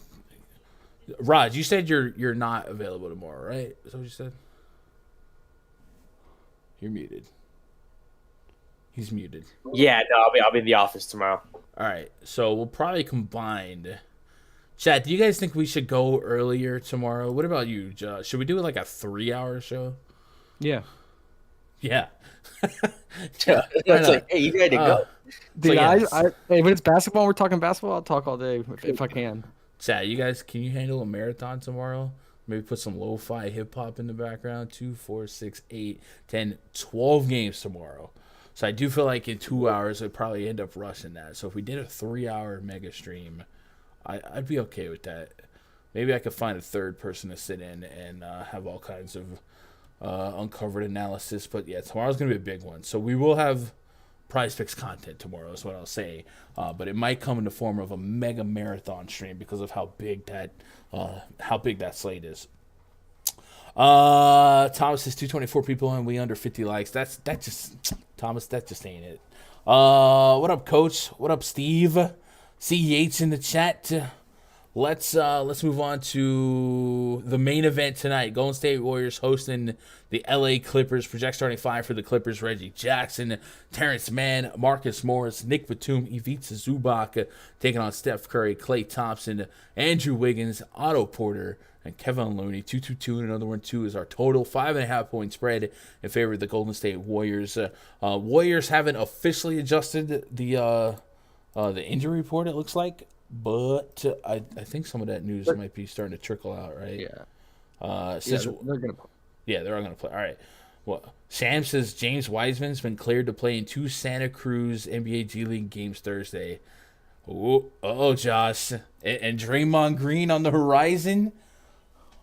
Raj, you said you're not available tomorrow, right? Is that what you said? You're muted. He's muted. Yeah, no, I'll be in the office tomorrow. All right, so we'll probably combine. Chat, do you guys think we should go earlier tomorrow? What about you, Josh? Should we do like a 3-hour show? Yeah. Yeah. It's like, hey, you ready to go? Dude, So, hey, when it's basketball, we're talking basketball. I'll talk all day if I can. Chat, you guys, can you handle a marathon tomorrow? Maybe put some lo-fi hip-hop in the background. 2, 4, 6, 8, 10, 12 games tomorrow. So I do feel like in 2 hours, I'd probably end up rushing that. So if we did a 3-hour mega stream, I'd be okay with that. Maybe I could find a third person to sit in and have all kinds of uncovered analysis. But yeah, tomorrow's going to be a big one. So we will have PrizePicks content tomorrow is what I'll say. But it might come in the form of a mega marathon stream because of how big that slate is. Thomas says 224 people and we under 50 likes. Thomas, that just ain't it. What up, Coach? What up, Steve? See Yates in the chat. Let's move on to the main event tonight. Golden State Warriors hosting the LA Clippers. Project starting 5 for the Clippers: Reggie Jackson, Terrence Mann, Marcus Morris, Nick Batum, Ivica Zubac, taking on Steph Curry, Klay Thompson, Andrew Wiggins, Otto Porter, and Kevin Looney. 2-2-2, and another one 2 is our total. 5.5 point spread in favor of the Golden State Warriors. Warriors haven't officially adjusted the injury report, it looks like. But I think some of that news might be starting to trickle out, right? Yeah. They're going to play. Yeah, they're all going to play. All right. Well, Sam says James Wiseman's been cleared to play in 2 Santa Cruz NBA G League games Thursday. Josh. And Draymond Green on the horizon?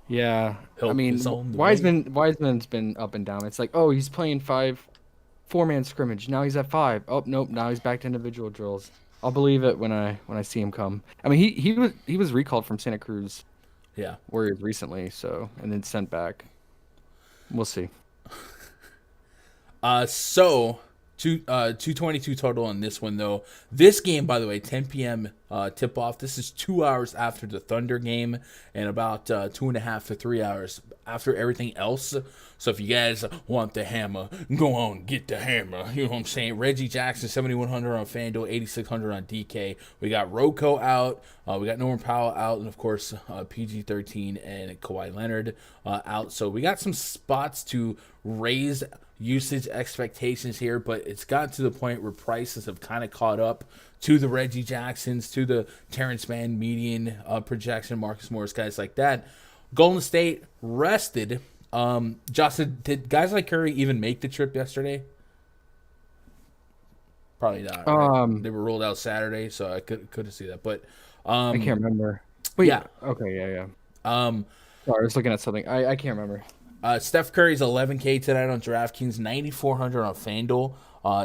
Yeah. Help I mean, is on the way. Wiseman's been up and down. It's like, oh, he's playing 4-man scrimmage. Now he's at 5. Oh, nope. Now he's back to individual drills. I'll believe it when I see him come. I mean, he was recalled from Santa Cruz, Warriors recently, and then sent back. We'll see. So 222 total on this one though. This game, by the way, 10 p.m. Tip off. This is 2 hours after the Thunder game and about 2.5 to 3 hours after everything else. So if you guys want the hammer, go on, get the hammer. You know what I'm saying? Reggie Jackson, 7,100 on Fanduel, 8,600 on DK. We got Rocco out. We got Norman Powell out. And, of course, PG-13 and Kawhi Leonard out. So we got some spots to raise usage expectations here. But it's gotten to the point where prices have kind of caught up to the Reggie Jacksons, to the Terrence Mann median projection, Marcus Morris, guys like that. Golden State rested. Justin, did guys like Curry even make the trip yesterday? Probably not. Right? They were rolled out Saturday, so I couldn't see that. But I can't remember. But yeah. Okay, yeah. Sorry, I was looking at something. I can't remember. Steph Curry's 11K tonight on DraftKings, 9,400 on FanDuel.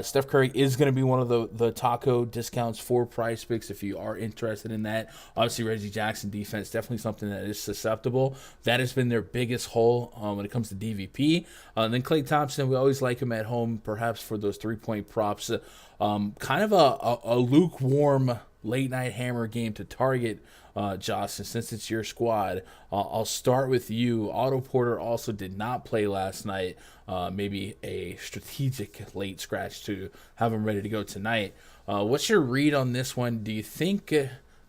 Steph Curry is going to be one of the taco discounts for PrizePicks if you are interested in that. Obviously, Reggie Jackson defense, definitely something that is susceptible. That has been their biggest hole when it comes to DVP. Then Klay Thompson, we always like him at home, perhaps for those 3-point props. Kind of a lukewarm late-night hammer game to target, Josh, and since it's your squad, I'll start with you. Otto Porter also did not play last night. Maybe a strategic late scratch to have him ready to go tonight. What's your read on this one? Do you think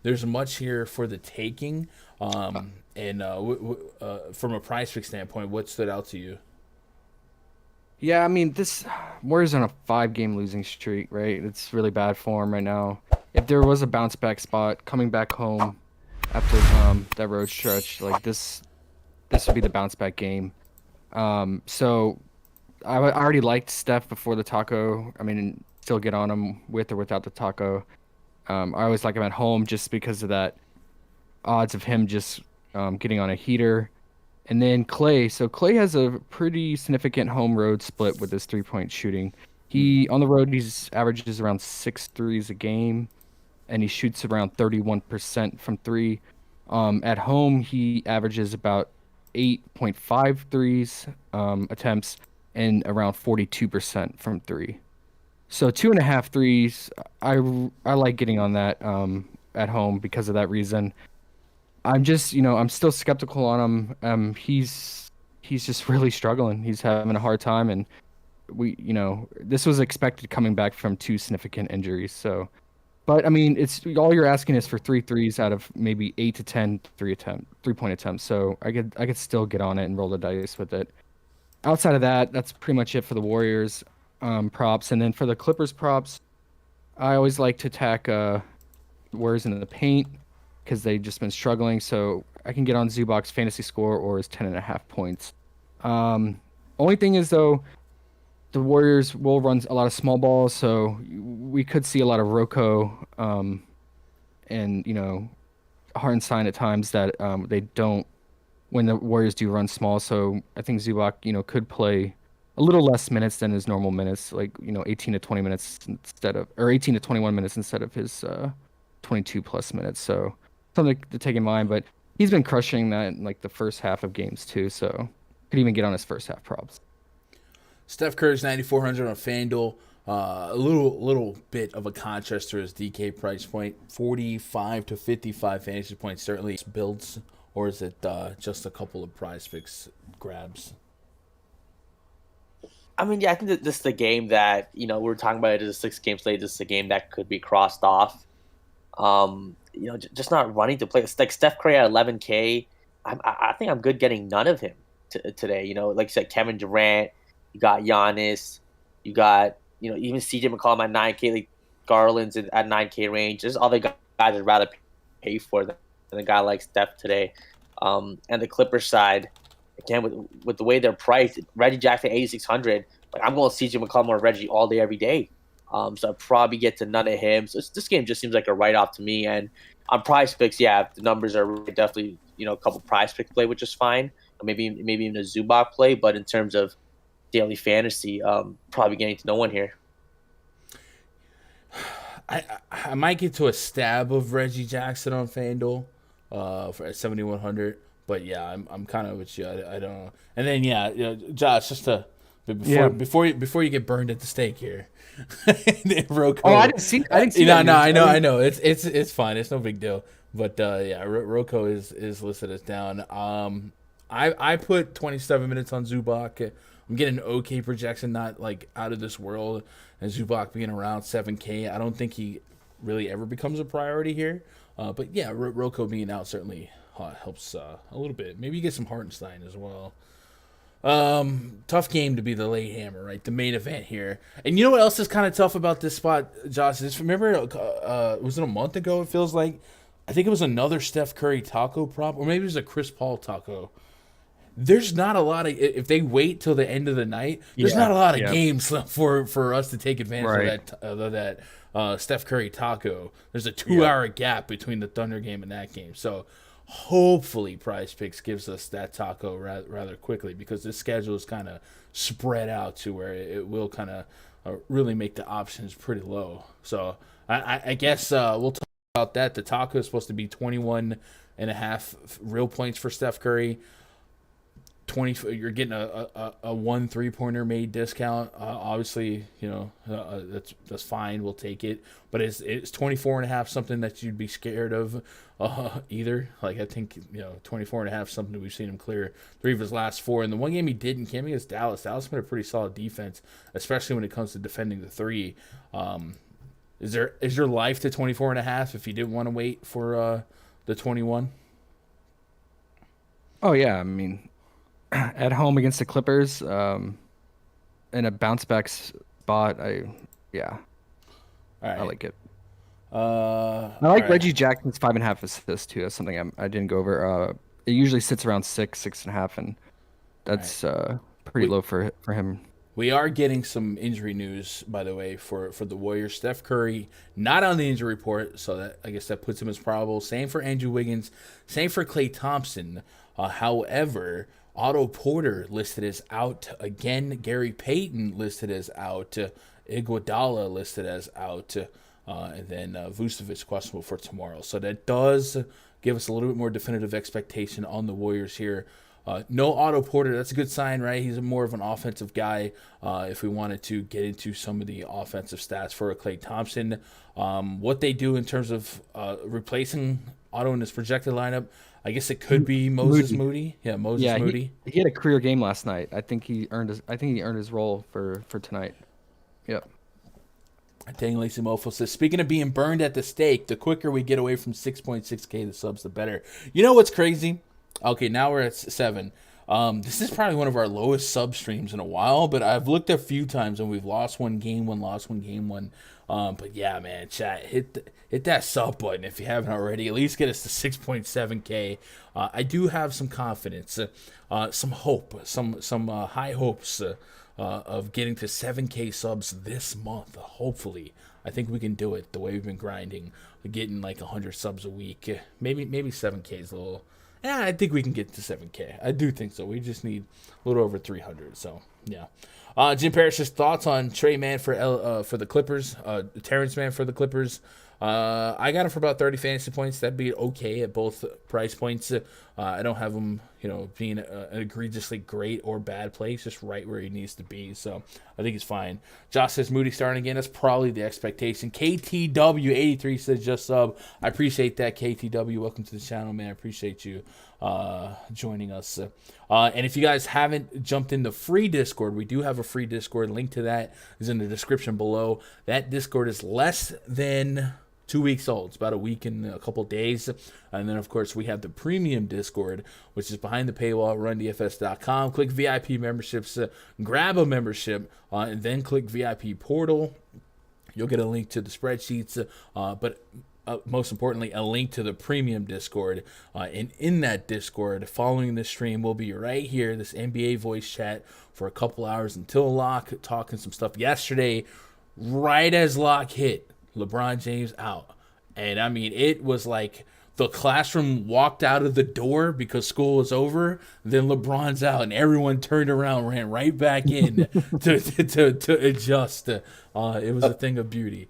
there's much here for the taking? And from a PrizePicks standpoint, what stood out to you? Yeah, I mean, this Warriors on a 5-game losing streak, right? It's really bad form right now. If there was a bounce back spot coming back home after that road stretch, like this would be the bounce back game. So I already liked Steph before the taco. I mean, still get on him with or without the taco. I always like him at home just because of that odds of him just getting on a heater. And then Clay. So Clay has a pretty significant home road split with his 3-point shooting. He on the road he's averages around 6 threes a game, and he shoots around 31% from three. At home he averages about 8.5 threes attempts and around 42% from three. So 2.5 threes. I like getting on that at home because of that reason. I'm just, I'm still skeptical on him. He's just really struggling. He's having a hard time, and this was expected coming back from 2 significant injuries. So, but I mean, it's all you're asking is for 3 threes out of maybe 8 to 10 3-point attempts. So I could still get on it and roll the dice with it. Outside of that, that's pretty much it for the Warriors props, and then for the Clippers props, I always like to attack Warriors in the paint because they've just been struggling. So I can get on Zubac's fantasy score or his 10.5 points. Only thing is though, the Warriors will run a lot of small balls, so we could see a lot of Rocco and Hartenstein at times that they don't when the Warriors do run small. So I think Zubac could play a little less minutes than his normal minutes, like 18 to 20 minutes instead of or 18 to 21 minutes instead of his 22 plus minutes. So something to take in mind, but he's been crushing that in like the first half of games too, so could even get on his first half props. Steph Curry's 9,400 on FanDuel. A little bit of a contrast to his DK price point. 45 to 55 fantasy points certainly builds, or is it just a couple of PrizePicks grabs? I mean, yeah, I think that this is the game that, we're talking about it as a 6-game slate. This is a game that could be crossed off. Just not running to play. It's like Steph Curry at 11K. I think I'm good getting none of him today. Like you said, Kevin Durant, you got Giannis, you got, even CJ McCollum at 9K, like Garland's at 9K range. There's other guys I'd rather pay for than a guy like Steph today. And the Clippers side, again, with the way they're priced, Reggie Jackson 8,600. Like I'm going CJ McCollum or Reggie all day, every day. So I'll probably get to none of him. So this game just seems like a write-off to me. And on PrizePicks, yeah, the numbers are definitely, a couple PrizePicks play, which is fine. Maybe even a Zubac play. But in terms of daily fantasy, probably getting to no one here. I might get to a stab of Reggie Jackson on FanDuel for at 7,100. But yeah, I'm kind of with you. I don't know. And then yeah, Josh, just to before you get burned at the stake here. Rocco. Oh, I didn't see that. No, I know. It's fine. It's no big deal. But yeah, Rocco is listed as down. I put 27 minutes on Zubac. I'm getting an okay projection, not like out of this world. And Zubac being around 7K, I don't think he really ever becomes a priority here. But yeah, Rocco being out certainly helps a little bit. Maybe you get some Hartenstein as well. Tough game to be the late hammer, right? The main event here. And you know what else is kind of tough about this spot, Josh? Remember, was it a month ago? It feels like. I think it was another Steph Curry taco prop, or maybe it was a Chris Paul taco. There's not a lot of, if they wait till the end of the night, there's not a lot of games for us to take advantage of that Steph Curry taco. There's a 2-hour gap between the Thunder game and that game. So hopefully PrizePicks gives us that taco rather quickly, because this schedule is kind of spread out to where it will kind of really make the options pretty low. So I guess we'll talk about that. The taco is supposed to be 21.5 real points for Steph Curry. You're getting a 1 3-pointer made discount. Obviously, that's fine. We'll take it. But it's 24.5 something that you'd be scared of either. Like I think 24.5 something that we've seen him clear 3 of his last 4. And the one game he didn't came against Dallas. Dallas been a pretty solid defense, especially when it comes to defending the 3. Is your life to 24.5 if you didn't want to wait for the 21? Oh yeah, I mean, at home against the Clippers, in a bounce back spot. Yeah, All right. I like it. I I like Reggie Jackson's 5.5 assists too. That's something I didn't go over. It usually sits around 6.5, and that's pretty low for him. We are getting some injury news, by the way, for the Warriors. Steph Curry not on the injury report, so that I guess that puts him as probable. Same for Andrew Wiggins. Same for Klay Thompson. However, Otto Porter listed as out again. Gary Payton listed as out. Iguodala listed as out. And then Vucevic questionable for tomorrow. So that does give us a little bit more definitive expectation on the Warriors here. No Otto Porter, that's a good sign, right? He's more of an offensive guy. If we wanted to get into some of the offensive stats for Klay Thompson, what they do in terms of replacing Otto in his projected lineup, I guess it could be Moses Moody. Yeah, Moody. He had a career game last night. I think he earned his role for tonight. Yep. Dang Lacy Mofo says, speaking of being burned at the stake, the quicker we get away from 6.6K the subs, the better. You know what's crazy? Okay, now we're at 7. This is probably one of our lowest sub streams in a while, but I've looked a few times and we've lost one game one. But yeah, man, chat, hit that sub button if you haven't already. At least get us to 6.7K. I do have some confidence, some hope, some high hopes of getting to 7K subs this month. Hopefully, I think we can do it the way we've been grinding, getting like 100 subs a week. Maybe 7K is a little. Yeah, I think we can get to 7K. I do think so. We just need a little over 300. So, yeah. Jim Parrish's thoughts on Trey Mann for the Clippers, Terrence Mann for the Clippers. I got him for about 30 fantasy points. That'd be okay at both price points. I don't have him, being an egregiously great or bad place, just right where he needs to be. So I think he's fine. Josh says Moody starting again. That's probably the expectation. KTW83 says just sub. I appreciate that, KTW. Welcome to the channel, man. I appreciate you joining us. And if you guys haven't jumped in the free Discord, we do have a free Discord. Link to that is in the description below. That Discord is less than 2 weeks old. It's about a week and a couple days. And then, of course, we have the premium Discord, which is behind the paywall at RunDFS.com. Click VIP memberships, grab a membership, and then click VIP portal. You'll get a link to the spreadsheets, but most importantly, a link to the premium Discord. And in that Discord, following the stream, we'll be right here, this NBA voice chat, for a couple hours until lock, talking some stuff. Yesterday, right as lock hit, LeBron James out. And I mean, it was like the classroom walked out of the door because school was over. Then LeBron's out, and everyone turned around, ran right back in to adjust. It was a thing of beauty.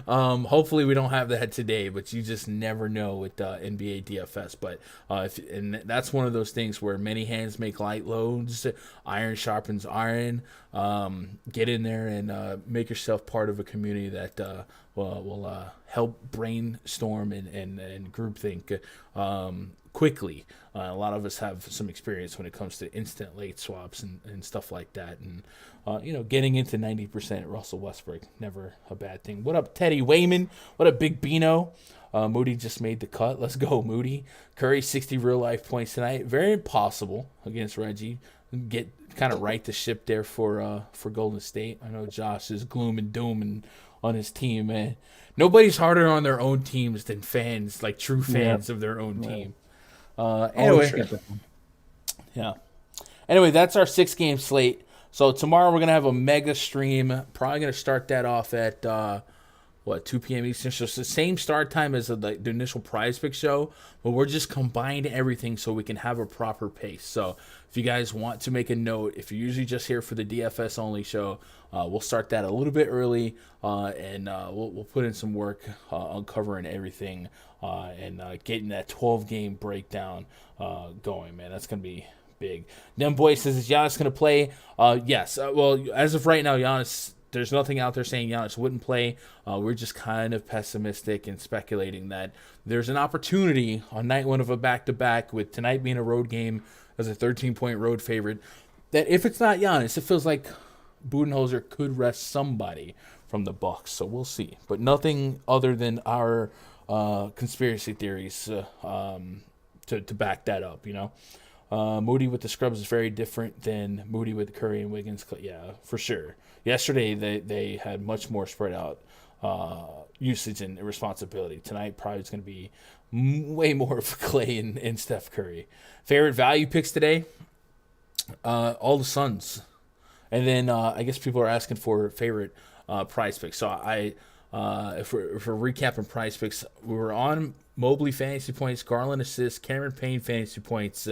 Hopefully we don't have that today, but you just never know with NBA DFS. But and that's one of those things where many hands make light loads, iron sharpens iron. Get in there and make yourself part of a community that will help brainstorm and groupthink quickly. A lot of us have some experience when it comes to instant late swaps and stuff like that. And, getting into 90% Russell Westbrook, never a bad thing. What up, Teddy Wayman? What up, Big Bino? Moody just made the cut. Let's go, Moody. Curry, 60 real-life points tonight. Very impossible against Reggie. Get kind of right the ship there for Golden State. I know Josh is gloom and doom on his team, man. Nobody's harder on their own teams than fans, like true fans of their own team. Anyway, that's our 6-game slate. So tomorrow we're going to have a mega stream. Probably going to start that off at, 2 p.m. Eastern. So it's the same start time as the initial PrizePicks show, but we're just combining everything so we can have a proper pace. So if you guys want to make a note, if you're usually just here for the DFS only show, we'll start that a little bit early, and we'll put in some work uncovering everything and getting that 12-game breakdown going, man. That's going to be big. Dem Boy says, is Giannis going to play? Yes. Well, as of right now, Giannis, there's nothing out there saying Giannis wouldn't play. We're just kind of pessimistic and speculating that there's an opportunity on night one of a back-to-back, with tonight being a road game as a 13-point road favorite, that if it's not Giannis, it feels like Budenholzer could rest somebody from the Bucks. So we'll see. But nothing other than our conspiracy theories to back that up, Moody with the scrubs is very different than Moody with Curry and Wiggins. Yeah, for sure. Yesterday, they had much more spread out usage and responsibility. Tonight, probably is going to be way more of Clay and Steph Curry. Favorite value picks today? All the Suns. And then I guess people are asking for favorite prize picks. So if we're recapping prize picks, we were on Mobley fantasy points, Garland assists, Cameron Payne fantasy points.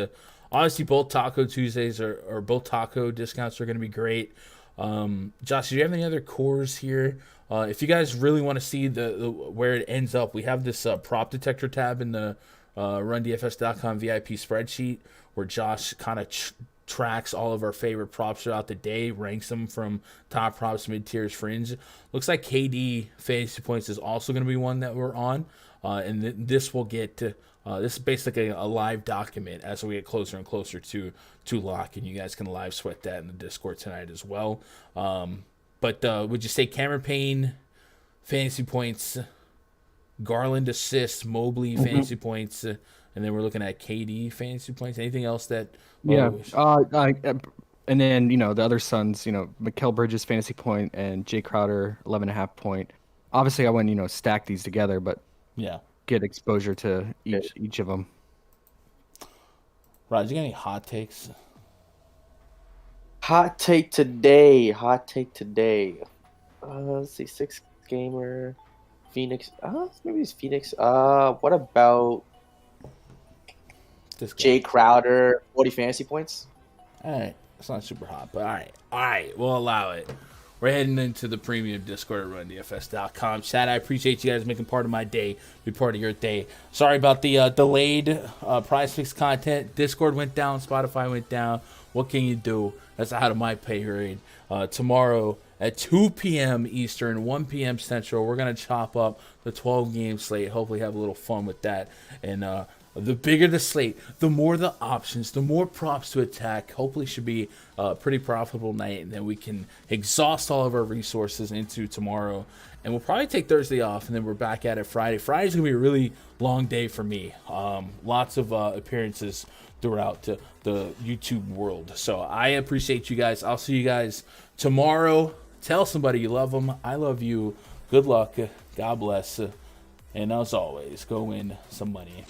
Honestly, both Taco Tuesdays or both Taco discounts are going to be great. Josh, do you have any other cores here? If you guys really want to see the where it ends up, we have this prop detector tab in the RunDFS.com VIP spreadsheet where Josh kind of tracks all of our favorite props throughout the day, ranks them from top props, mid-tiers, fringe. Looks like KD fantasy points is also going to be one that we're on, and this will get to this is basically a live document as we get closer and closer to lock, and you guys can live sweat that in the Discord tonight as well. But would you say Cameron Payne fantasy points, Garland assists, Mobley fantasy points, and then we're looking at KD fantasy points? Anything else that? And then the other Suns, Mikal Bridges fantasy point and Jay Crowder 11.5 point. Obviously, I wouldn't stack these together, but yeah, get exposure to each of them. Rod, you got any hot takes? Hot take today. Let's see, 6-gamer, Phoenix. Maybe it's Phoenix. What about Jay Crowder, 40 fantasy points? All right, it's not super hot, but all right, we'll allow it. We're heading into the premium Discord at RunDFS.com. Chad, I appreciate you guys making part of my day, be part of your day. Sorry about the delayed prize picks content. Discord went down, Spotify went down. What can you do? That's out of my pay grade. Tomorrow at 2 p.m. Eastern, 1 p.m. Central, we're going to chop up the 12-game slate. Hopefully have a little fun with that. And the bigger the slate, the more the options, the more props to attack. Hopefully should be a pretty profitable night, and then we can exhaust all of our resources into tomorrow. And we'll probably take Thursday off, and then we're back at it Friday. Friday's going to be a really long day for me. Lots of appearances throughout the YouTube world. So I appreciate you guys. I'll see you guys tomorrow. Tell somebody you love them. I love you. Good luck. God bless. And as always, go win some money.